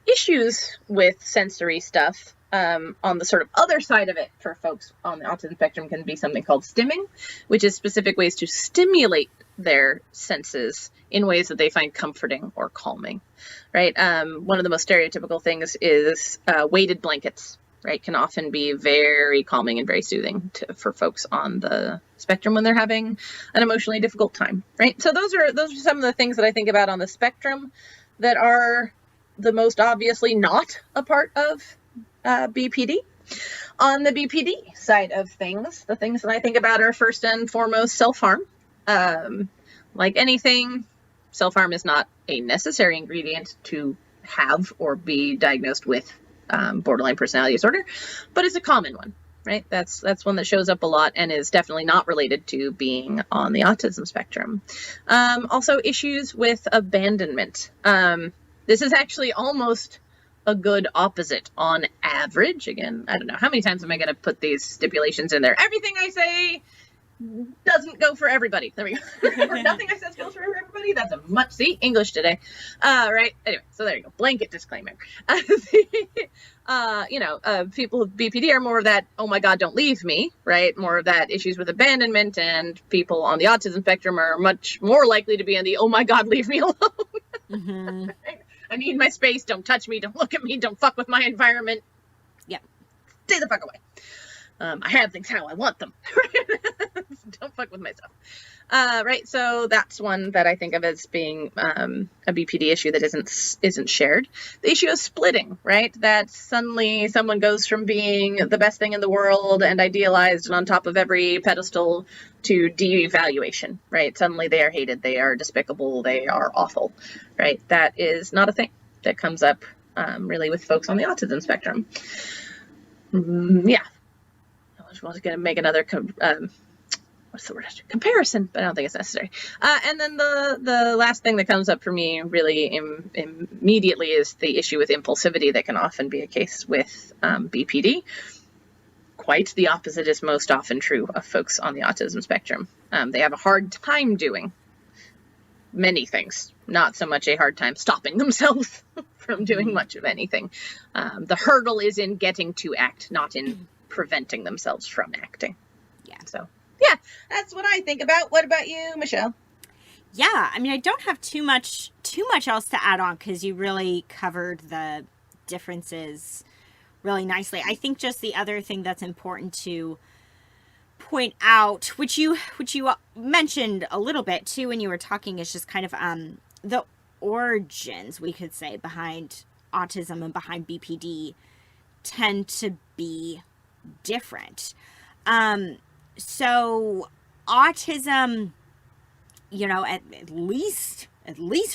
issues with sensory stuff, on the sort of other side of it for folks on the autism spectrum can be something called stimming, which is specific ways to stimulate their senses in ways that they find comforting or calming, right? One of the most stereotypical things is weighted blankets, right? Can often be very calming and very soothing for folks on the spectrum when they're having an emotionally difficult time, right? So those are some of the things that I think about on the spectrum that are the most obviously not a part of BPD. On the BPD side of things, the things that I think about are first and foremost self-harm. Like anything, self-harm is not a necessary ingredient to have or be diagnosed with borderline personality disorder, but it's a common one, right? That's one that shows up a lot and is definitely not related to being on the autism spectrum. Also issues with abandonment. This is actually almost a good opposite on average. Again, I don't know how many times am I going to put these stipulations in there. Everything I say doesn't go for everybody. There we go. Nothing I said goes for everybody. That's a much, see, English today. Right. Anyway, so there you go. Blanket disclaimer. People with BPD are more of that, oh my God, don't leave me, right? More of that issues with abandonment, and people on the autism spectrum are much more likely to be on the, oh my God, leave me alone. Mm-hmm. Right? I need my space. Don't touch me. Don't look at me. Don't fuck with my environment. Yep. Stay the fuck away. I have things how I want them. Don't fuck with my stuff. Right. So that's one that I think of as being a BPD issue that isn't shared. The issue of splitting, right? That suddenly someone goes from being the best thing in the world and idealized and on top of every pedestal to devaluation, right? Suddenly they are hated. They are despicable. They are awful, right? That is not a thing that comes up really with folks on the autism spectrum. Yeah. I was going to make another comparison, but I don't think it's necessary. And then the last thing that comes up for me really immediately is the issue with impulsivity that can often be a case with BPD. Quite the opposite is most often true of folks on the autism spectrum. They have a hard time doing many things, not so much a hard time stopping themselves from doing much of anything. The hurdle is in getting to act, not in preventing themselves from acting. Yeah. So, yeah, that's what I think about. What about you, Michelle? Yeah, I mean, I don't have too much else to add on because you really covered the differences really nicely. I think just the other thing that's important to point out, which you mentioned a little bit too when you were talking, is just kind of the origins, we could say, behind autism and behind BPD tend to be different. So autism, at least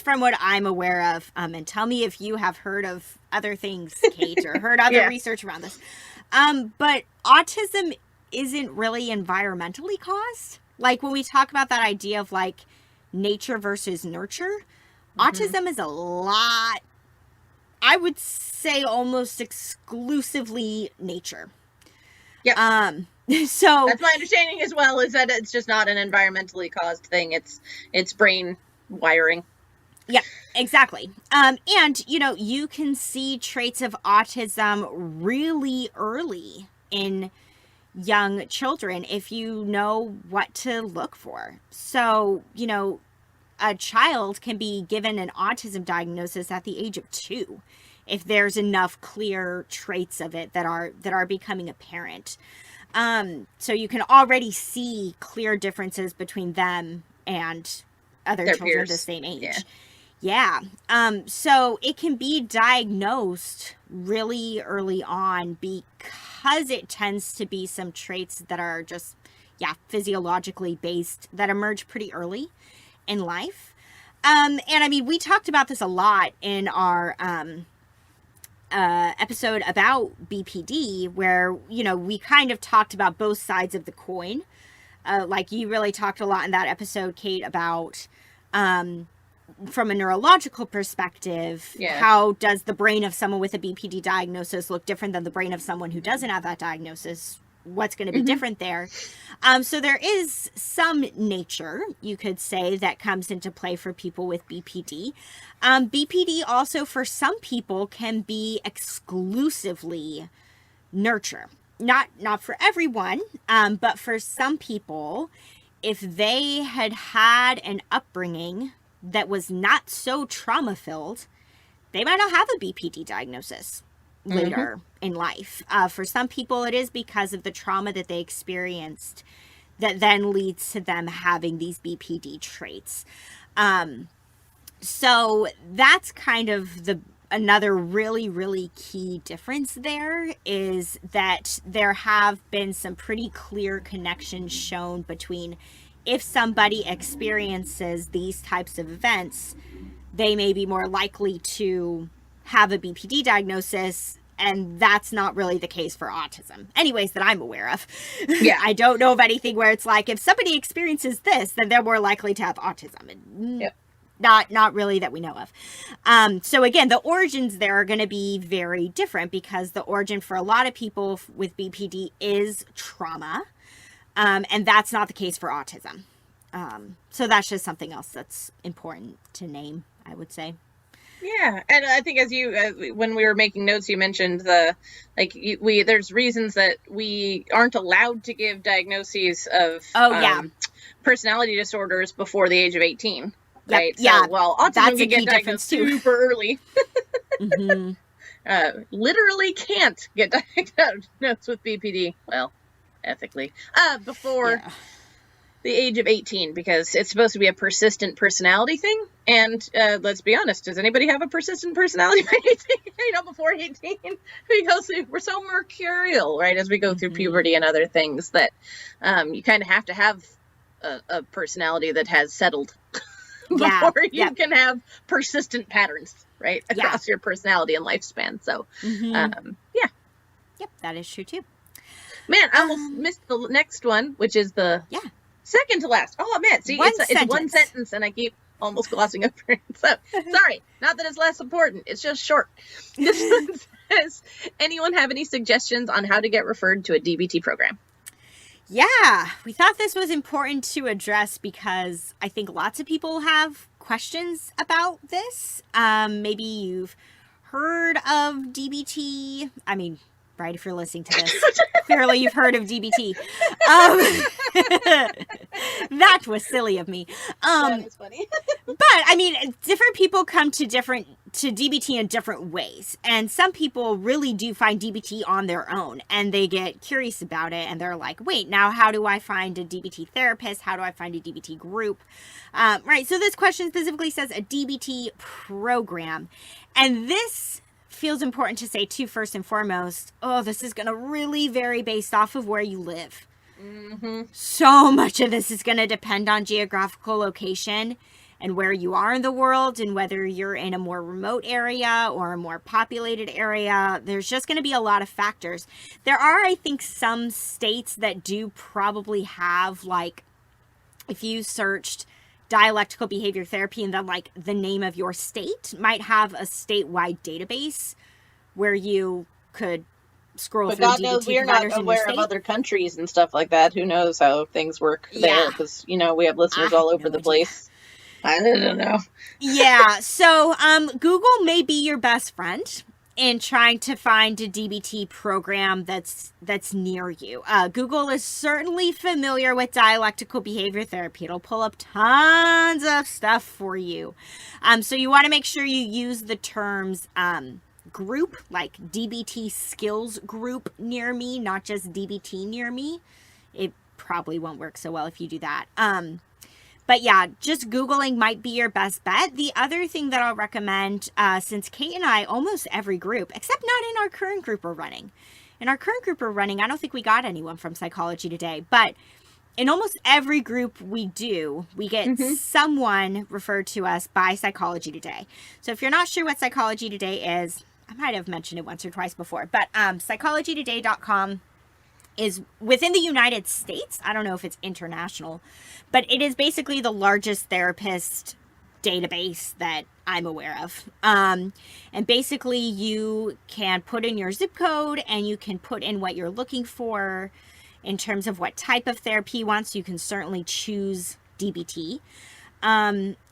from what I'm aware of, and tell me if you have heard of other things, Kate, or heard other research around this. But autism isn't really environmentally caused. Like when we talk about that idea of like nature versus nurture, autism is a lot, I would say almost exclusively nature. Yeah. So that's my understanding as well, is that it's just not an environmentally caused thing. It's brain wiring. Yeah, exactly. And you can see traits of autism really early in young children if you know what to look for. So, a child can be given an autism diagnosis at the age of 2 if there's enough clear traits of it that are becoming apparent. So you can already see clear differences between them and other their children peers. the same age. Yeah. So it can be diagnosed really early on because it tends to be some traits that are just, physiologically based that emerge pretty early in life. And I mean, we talked about this a lot in our episode about BPD, where, we kind of talked about both sides of the coin. Like you really talked a lot in that episode, Kate, about from a neurological perspective, how does the brain of someone with a BPD diagnosis look different than the brain of someone who doesn't have that diagnosis? What's going to be different there? So there is some nature, you could say, that comes into play for people with BPD. BPD also, for some people, can be exclusively nurture. Not for everyone, but for some people, if they had had an upbringing that was not so trauma-filled, they might not have a BPD diagnosis later in life. For some people, it is because of the trauma that they experienced that then leads to them having these BPD traits. So that's kind of another really, really key difference there, is that there have been some pretty clear connections shown between if somebody experiences these types of events, they may be more likely to have a BPD diagnosis, and that's not really the case for autism. Anyways, that I'm aware of. Yeah. I don't know of anything where it's like, if somebody experiences this, then they're more likely to have autism. And not really that we know of. So again, the origins there are going to be very different, because the origin for a lot of people with BPD is trauma. And that's not the case for autism. So that's just something else that's important to name, I would say. Yeah, and I think when we were making notes, you mentioned there's reasons that we aren't allowed to give diagnoses of personality disorders before the age of 18, right? Yep, so, well, autism can get diagnosed super early. Mm-hmm. Literally can't get diagnosed with BPD, well, ethically, before the age of 18, because it's supposed to be a persistent personality thing. And let's be honest, does anybody have a persistent personality by 18? Before 18? Because we're so mercurial, right? As we go through puberty and other things, that you kind of have to have a personality that has settled before you can have persistent patterns, right? Across your personality and lifespan. So, Yep, that is true too. Man, I almost missed the next one, which is the second to last. Oh, man. See, it's one sentence, and I keep almost glossing over it. So, sorry. Not that it's less important. It's just short. This one says, anyone have any suggestions on how to get referred to a DBT program? Yeah, we thought this was important to address because I think lots of people have questions about this. Maybe you've heard of DBT. I mean, right, if you're listening to this, clearly you've heard of DBT. That was silly of me. That was funny. But I mean, different people come to DBT in different ways. And some people really do find DBT on their own, and they get curious about it, and they're like, wait, now how do I find a DBT therapist? How do I find a DBT group? Right, so this question specifically says a DBT program. And this feels important to say too, first and foremost, this is going to really vary based off of where you live. Mm-hmm. So much of this is going to depend on geographical location and where you are in the world, and whether you're in a more remote area or a more populated area. There's just going to be a lot of factors. There are, I think, some states that do probably have, like, if you searched dialectical behavior therapy and then, like, the name of your state might have a statewide database where you could scroll but through God DBT knows we are not aware of other countries and stuff like that. Who knows how things work there? Because, we have listeners all over the place. I don't know. Yeah, so Google may be your best friend in trying to find a DBT program that's near you. Google is certainly familiar with dialectical behavior therapy. It'll pull up tons of stuff for you. So you want to make sure you use the terms group, like DBT skills group near me, not just DBT near me. It probably won't work so well if you do that. But yeah, just Googling might be your best bet. The other thing that I'll recommend, since Kate and I, almost every group, except not in our current group we're running. In our current group we're running, I don't think we got anyone from Psychology Today, but in almost every group we get someone referred to us by Psychology Today. So if you're not sure what Psychology Today is, I might have mentioned it once or twice before, but psychologytoday.com is within the United States. I don't know if it's international, but it is basically the largest therapist database that I'm aware of. And basically you can put in your zip code and you can put in what you're looking for in terms of what type of therapy you want. So you can certainly choose DBT.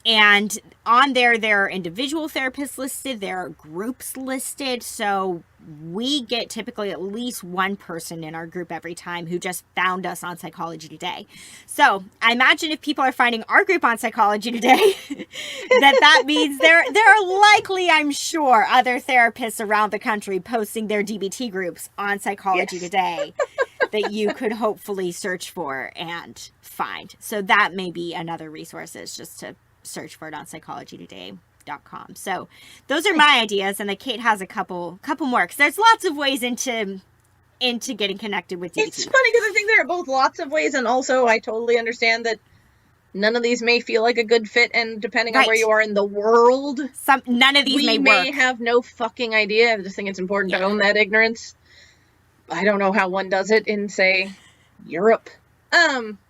And on there are individual therapists listed, there are groups listed. So we get typically at least one person in our group every time who just found us on Psychology Today. So I imagine if people are finding our group on Psychology Today, that means there are likely, I'm sure, other therapists around the country posting their DBT groups on Psychology Today that you could hopefully search for and find. So that may be another resource, is just to search for it on psychologytoday.com. So those are my ideas, and then Kate has a couple more, because there's lots of ways into getting connected with DBT. It's funny because I think there are both lots of ways, and also I totally understand that none of these may feel like a good fit, and depending on where you are in the world, none of these may work. We may have no fucking idea. I just think it's important to own that ignorance. I don't know how one does it in, say, Europe.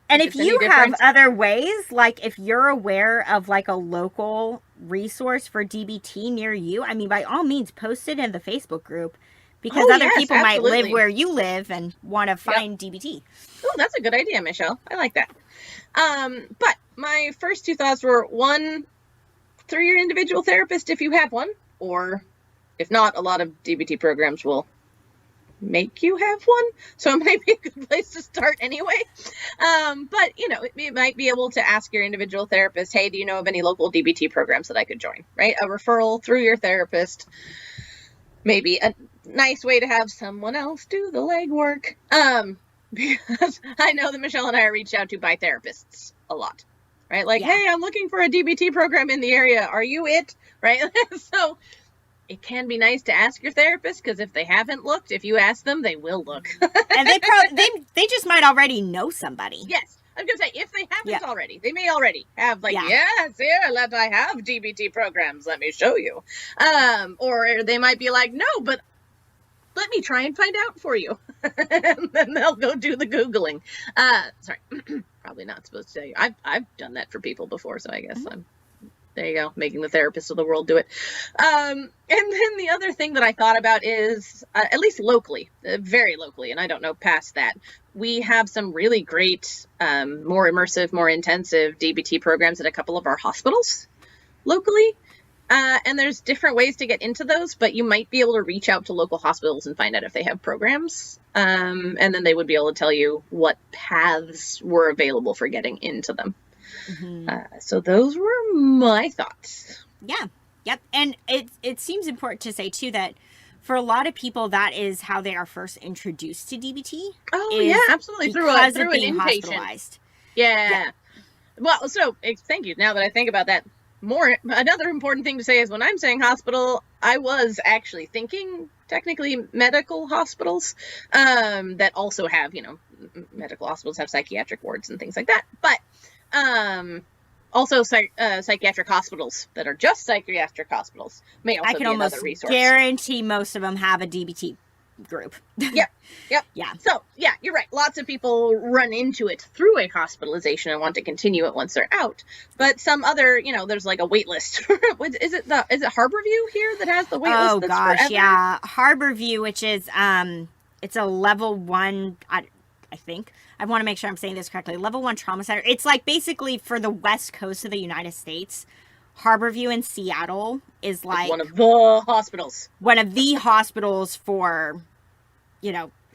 And if you have other ways, like if you're aware of like a local resource for DBT near you, I mean, by all means, post it in the Facebook group, Because other people might live where you live and want to find DBT. Oh, that's a good idea, Michelle. I like that. But my first two thoughts were, one, through your individual therapist if you have one, or if not, a lot of DBT programs will make you have one, so it might be a good place to start anyway. But you might be able to ask your individual therapist, hey, do you know of any local DBT programs that I could join? Right? A referral through your therapist, maybe a nice way to have someone else do the legwork. Because I know that Michelle and I are reached out to by therapists a lot, right? Like, hey, I'm looking for a DBT program in the area. Are you it? Right? So it can be nice to ask your therapist, because if they haven't looked, if you ask them, they will look. And they just might already know somebody. Yes. I'm going to say, if they haven't already, they may already have, yes, here, I have DBT programs. Let me show you. Or they might be like, no, but let me try and find out for you. And then they'll go do the Googling. Sorry, probably not supposed to tell you. I've done that for people before, so I guess there you go, making the therapist of the world do it. And then the other thing that I thought about is, at least locally, very locally, and I don't know past that, we have some really great, more immersive, more intensive DBT programs at a couple of our hospitals locally. And there's different ways to get into those, but you might be able to reach out to local hospitals and find out if they have programs. And then they would be able to tell you what paths were available for getting into them. Mm-hmm. So those were my thoughts. Yeah. Yep. And it seems important to say, too, that for a lot of people, that is how they are first introduced to DBT. Oh, yeah, absolutely. Through an inpatient. Hospitalized. Yeah. Well, so thank you. Now that I think about that, another important thing to say is, when I'm saying hospital, I was actually thinking technically medical hospitals that also have, medical hospitals have psychiatric wards and things like that. But also psychiatric hospitals that are just psychiatric hospitals may also be another resource. I can almost guarantee most of them have a DBT group. Yep. Yeah. So, yeah, you're right. Lots of people run into it through a hospitalization and want to continue it once they're out. But some other, there's like a wait list. Is it Harborview here that has the wait list? Oh, gosh, forever? Yeah. Harborview, which is, it's a level 1, I think. I want to make sure I'm saying this correctly. Level 1 trauma center. It's like basically for the West Coast of the United States. Harborview in Seattle is like one of the hospitals. One of the hospitals for,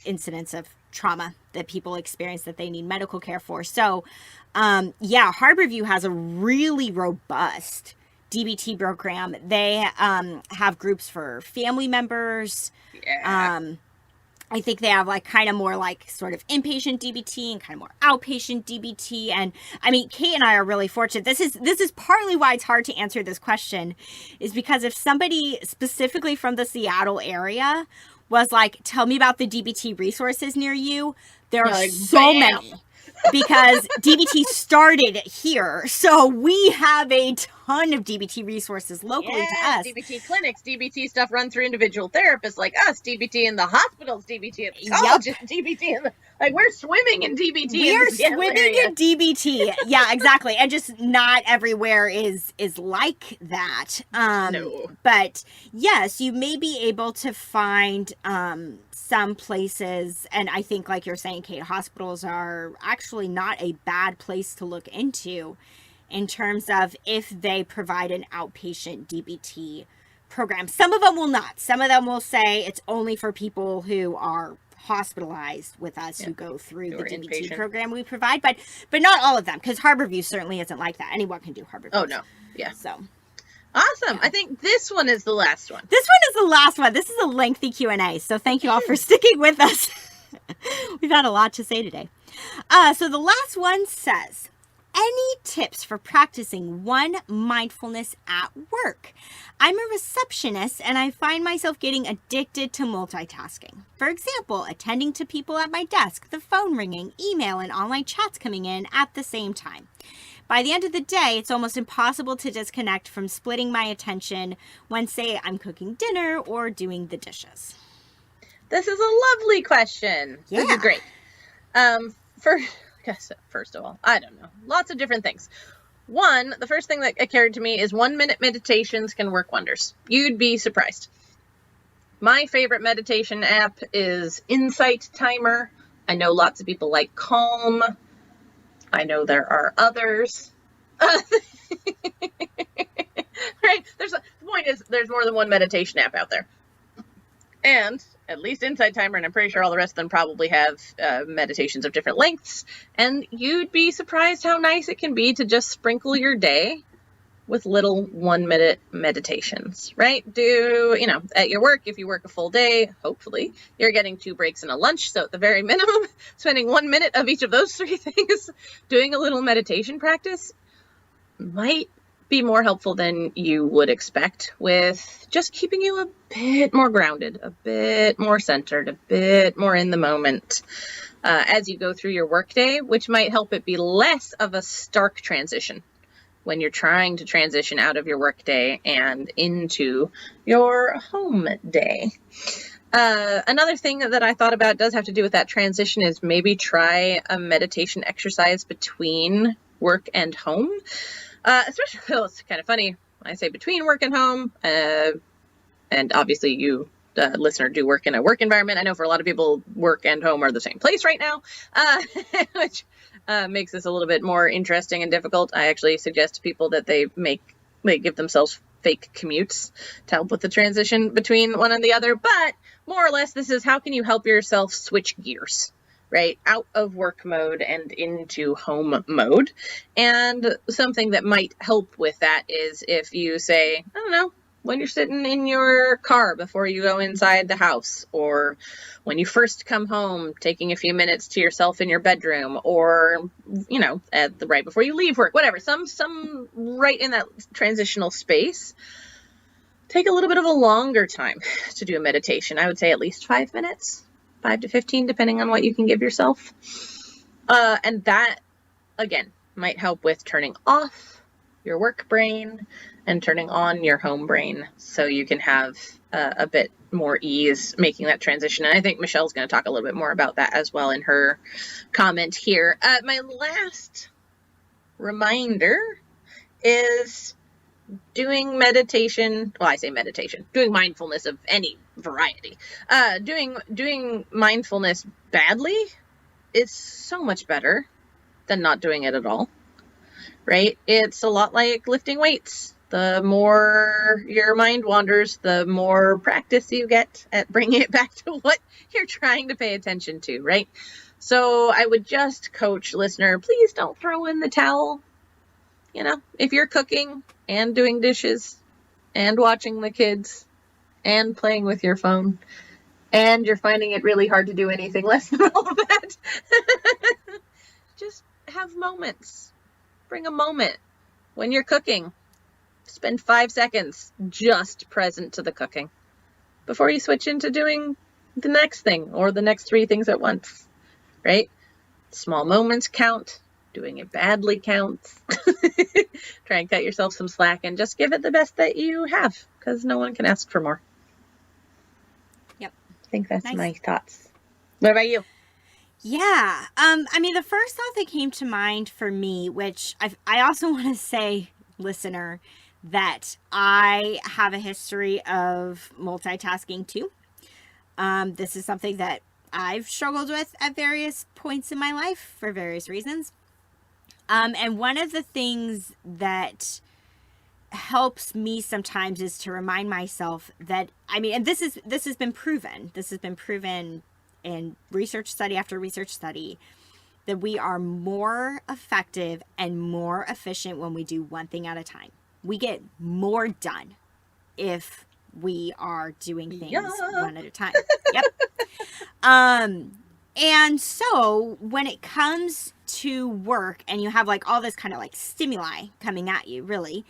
incidents of trauma that people experience that they need medical care for. So, Harborview has a really robust DBT program. They have groups for family members. Yeah. I think they have kind of more sort of inpatient DBT and kind of more outpatient DBT. And I mean, Kate and I are really fortunate. This is partly why it's hard to answer this question, is because if somebody specifically from the Seattle area was like, tell me about the DBT resources near you, there are so many. Because DBT started here. So we have a ton of DBT resources locally to us. DBT clinics, DBT stuff run through individual therapists like us, DBT in the hospitals, DBT at the colleges, DBT in the, we're swimming in DBT. We're swimming in DBT. Yeah, exactly. And just not everywhere is like that. No. But yes, you may be able to find some places, and I think like you're saying, Kate, hospitals are actually not a bad place to look into in terms of if they provide an outpatient DBT program. Some of them will not. Some of them will say it's only for people who are hospitalized with us, who go through the DBT inpatient program we provide, but not all of them, because Harborview certainly isn't like that. Anyone can do Harborview. Oh, no. Yeah. So awesome. Yeah. I think this one is the last one. This one is the last one. This is a lengthy Q&A, so thank you all for sticking with us. We've had a lot to say today. So the last one says, any tips for practicing one mindfulness at work? I'm a receptionist and I find myself getting addicted to multitasking. For example, attending to people at my desk, the phone ringing, email, and online chats coming in at the same time. By the end of the day, it's almost impossible to disconnect from splitting my attention when, say, I'm cooking dinner or doing the dishes. This is a lovely question. Yeah. This is great. First of all, I don't know. Lots of different things. One, the first thing that occurred to me is 1-minute meditations can work wonders. You'd be surprised. My favorite meditation app is Insight Timer. I know lots of people like Calm. I know there are others. Right? The point is, there's more than one meditation app out there. And at least Insight Timer, and I'm pretty sure all the rest of them probably have meditations of different lengths. And you'd be surprised how nice it can be to just sprinkle your day with little 1-minute meditations, right? At your work, if you work a full day, hopefully you're getting 2 breaks and a lunch. So at the very minimum, spending 1 minute of each of those 3 things doing a little meditation practice might be more helpful than you would expect, with just keeping you a bit more grounded, a bit more centered, a bit more in the moment as you go through your workday, which might help it be less of a stark transition when you're trying to transition out of your workday and into your home day. Another thing that I thought about does have to do with that transition is maybe try a meditation exercise between work and home. Especially, it's kind of funny when I say between work and home, and obviously you, the listener, do work in a work environment. I know for a lot of people, work and home are the same place right now, which makes this a little bit more interesting and difficult. I actually suggest to people that they give themselves fake commutes to help with the transition between one and the other. But more or less, this is how can you help yourself switch gears, right? Out of work mode and into home mode. And something that might help with that is if you say, I don't know, when you're sitting in your car before you go inside the house, or when you first come home, taking a few minutes to yourself in your bedroom, or, right before you leave work, whatever, some right in that transitional space, take a little bit of a longer time to do a meditation. I would say at least 5 minutes, 5 to 15, depending on what you can give yourself. And that, again, might help with turning off your work brain and turning on your home brain, so you can have a bit more ease making that transition. And I think Michelle's going to talk a little bit more about that as well in her comment here. My last reminder is doing meditation. Well, I say meditation, doing mindfulness of any variety. Doing mindfulness badly is so much better than not doing it at all, right? It's a lot like lifting weights. The more your mind wanders, the more practice you get at bringing it back to what you're trying to pay attention to, right? So I would just coach listener, please don't throw in the towel. If you're cooking and doing dishes and watching the kids and playing with your phone and you're finding it really hard to do anything less than all of that, just have moments. Bring a moment when you're cooking. Spend 5 seconds just present to the cooking before you switch into doing the next thing or the next 3 things at once, right? Small moments count. Doing it badly counts. Try and cut yourself some slack and just give it the best that you have, because no one can ask for more. Yep. I think that's nice. My thoughts. What about you? Yeah. The first thought that came to mind for me, which I also want to say, listener, that I have a history of multitasking too. This is something that I've struggled with at various points in my life for various reasons. And one of the things that helps me sometimes is to remind myself that, and this has been proven. This has been proven in research study after research study, that we are more effective and more efficient when we do one thing at a time. We get more done if we are doing things one at a time. Yep. And so when it comes to work and you have like all this kind of like stimuli coming at you, really,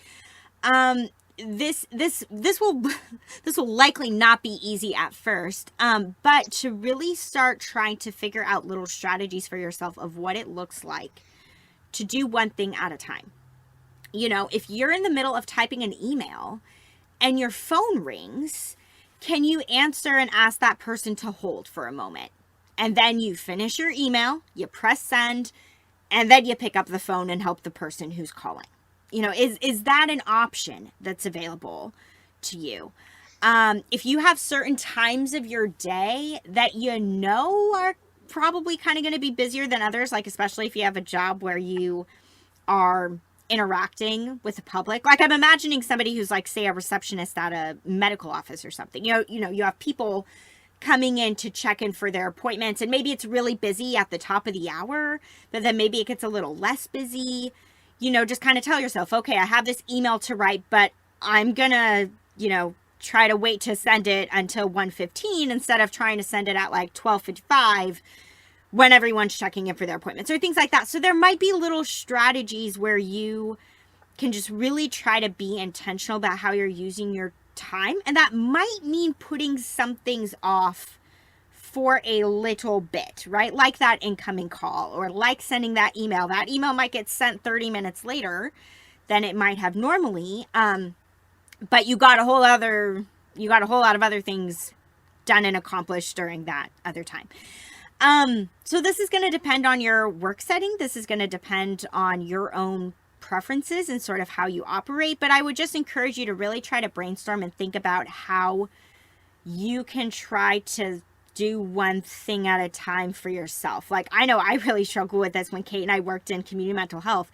this will likely not be easy at first, but to really start trying to figure out little strategies for yourself of what it looks like to do one thing at a time. If you're in the middle of typing an email and your phone rings, can you answer and ask that person to hold for a moment? And then you finish your email, you press send, and then you pick up the phone and help the person who's calling. Is that an option that's available to you? If you have certain times of your day that you know are probably kind of going to be busier than others, like especially if you have a job where you are interacting with the public. Like I'm imagining somebody who's like, say, a receptionist at a medical office or something. You have people coming in to check in for their appointments, and maybe it's really busy at the top of the hour, but then maybe it gets a little less busy. Just kind of tell yourself, okay, I have this email to write, but I'm gonna, try to wait to send it until 1:15 instead of trying to send it at like 12:55 when everyone's checking in for their appointments or things like that. So there might be little strategies where you can just really try to be intentional about how you're using your time. And that might mean putting some things off for a little bit, right? Like that incoming call or like sending that email. That email might get sent 30 minutes later than it might have normally. But you got a whole lot of other things done and accomplished during that other time. So this is going to depend on your work setting. This is going to depend on your own preferences and sort of how you operate. But I would just encourage you to really try to brainstorm and think about how you can try to do one thing at a time for yourself. Like, I know I really struggle with this when Kate and I worked in community mental health.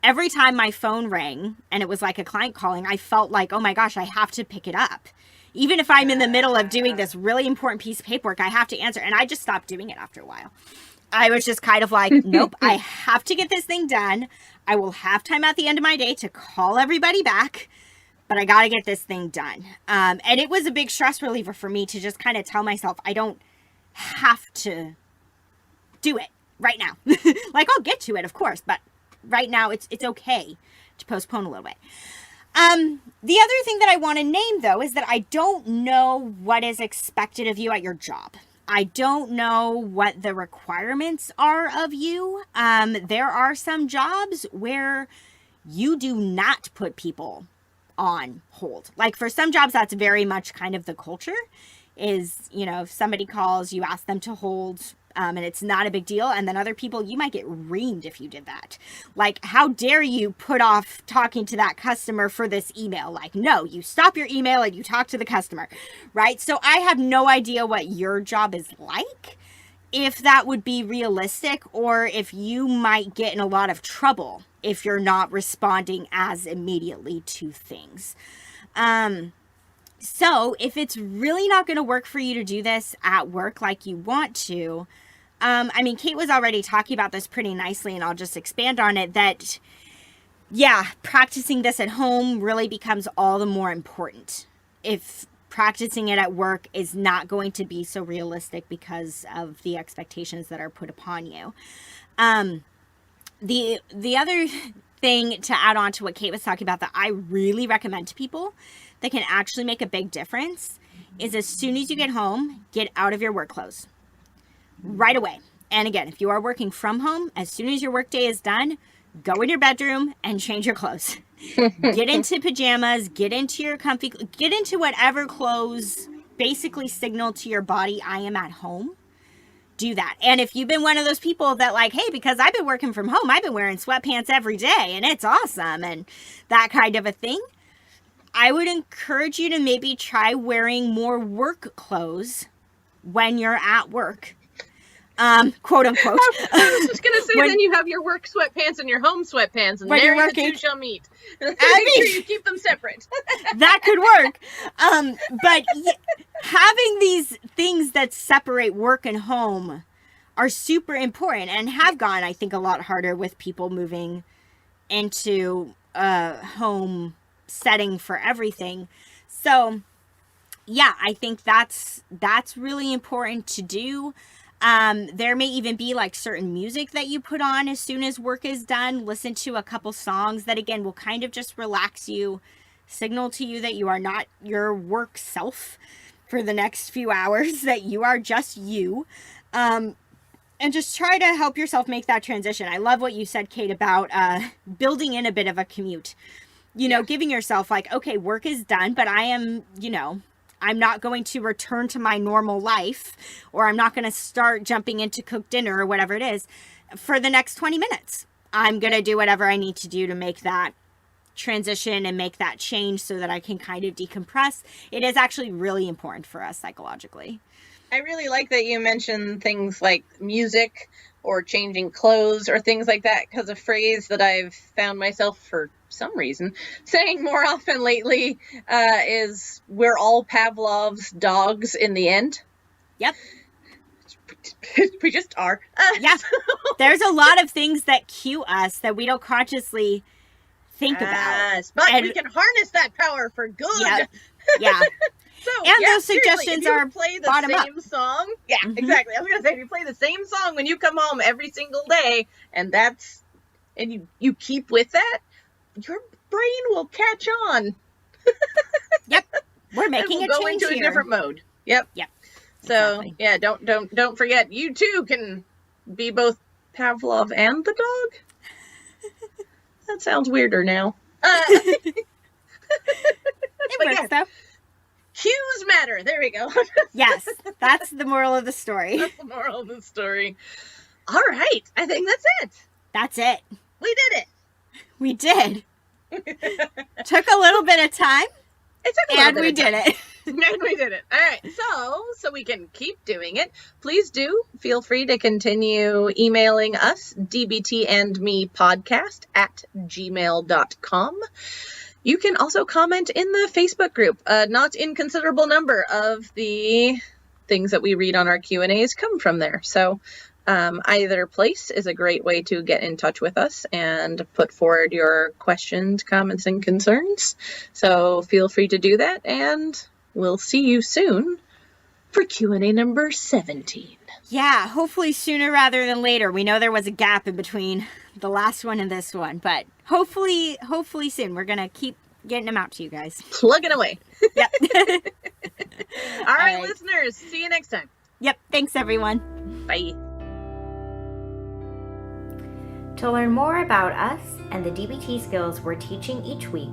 Every time my phone rang and it was like a client calling, I felt like, oh my gosh, I have to pick it up. Even if I'm in the middle of doing this really important piece of paperwork, I have to answer. And I just stopped doing it after a while. I was just kind of like, nope, I have to get this thing done. I will have time at the end of my day to call everybody back, but I got to get this thing done. And it was a big stress reliever for me to just kind of tell myself, I don't have to do it right now. Like, I'll get to it, of course, but right now it's okay to postpone a little bit. The other thing that I want to name, though, is that I don't know what is expected of you at your job. I don't know what the requirements are of you. There are some jobs where you do not put people on hold. Like for some jobs, that's very much kind of the culture is, if somebody calls, you ask them to hold, and it's not a big deal. And then other people, you might get reamed if you did that. Like, how dare you put off talking to that customer for this email? Like, no, you stop your email and you talk to the customer, right? So I have no idea what your job is like, if that would be realistic, or if you might get in a lot of trouble if you're not responding as immediately to things. So if it's really not going to work for you to do this at work like you want to, Kate was already talking about this pretty nicely, and I'll just expand on it, that, yeah, practicing this at home really becomes all the more important if practicing it at work is not going to be so realistic because of the expectations that are put upon you. The other thing to add on to what Kate was talking about that I really recommend to people that can actually make a big difference is, as soon as you get home, get out of your work clothes right away. And again, if you are working from home, as soon as your workday is done, go in your bedroom and change your clothes. Get into pajamas, get into your comfy, get into whatever clothes basically signal to your body, I am at home. Do that. And if you've been one of those people that like, hey, because I've been working from home, I've been wearing sweatpants every day and it's awesome and that kind of a thing, I would encourage you to maybe try wearing more work clothes when you're at work. Quote unquote. I was just going to say, then you have your work sweatpants and your home sweatpants, and there the two shall meet. Make sure you keep them separate. That could work. But having these things that separate work and home are super important, and have gone, I think, a lot harder with people moving into a home setting for everything. So yeah, I think that's really important to do. There may even be like certain music that you put on as soon as work is done. Listen to a couple songs that, again, will kind of just relax you, signal to you that you are not your work self for the next few hours, that you are just you. And just try to help yourself make that transition. I love what you said, Kate, about building in a bit of a commute. Giving yourself like, okay, work is done, but I am, I'm not going to return to my normal life, or I'm not going to start jumping into cook dinner or whatever it is for the next 20 minutes. I'm going to do whatever I need to do to make that transition and make that change so that I can kind of decompress, it is actually really important for us psychologically. I really like that you mentioned things like music or changing clothes or things like that, because a phrase that I've found myself for some reason saying more often lately is we're all Pavlov's dogs in the end. Yep. We just are. Yeah. There's a lot of things that cue us that we don't consciously think about. But we can harness that power for good. Yep. Yeah. So, and those suggestions are play the bottom same up. song. Yeah, exactly. I was gonna say, if you play the same song when you come home every single day, and you keep with that, your brain will catch on. Yep, we're making and we'll a change go into here. a different mode. Yep. Yep. So Exactly. yeah, don't forget, you too can be both Pavlov and the dog. That sounds weirder now. It works though. Cues matter. There we go. Yes, that's the moral of the story. That's the moral of the story. All right. I think that's it. That's it. We did We did. it. Took a little bit of time, It took a little and bit we of did time. it. And we did it. All right. So we can keep doing it. Please do feel free to continue emailing us, dbtandmepodcast @gmail.com. You can also comment in the Facebook group. Not inconsiderable number of the things that we read on our Q&As come from there. So either place is a great way to get in touch with us and put forward your questions, comments, and concerns. So feel free to do that, and we'll see you soon for Q&A number 17. Yeah, hopefully sooner rather than later. We know there was a gap in between the last one and this one, but hopefully soon. We're going to keep getting them out to you guys. Plugging away. Yep. All right, listeners. See you next time. Yep. Thanks, everyone. Bye. To learn more about us and the DBT skills we're teaching each week,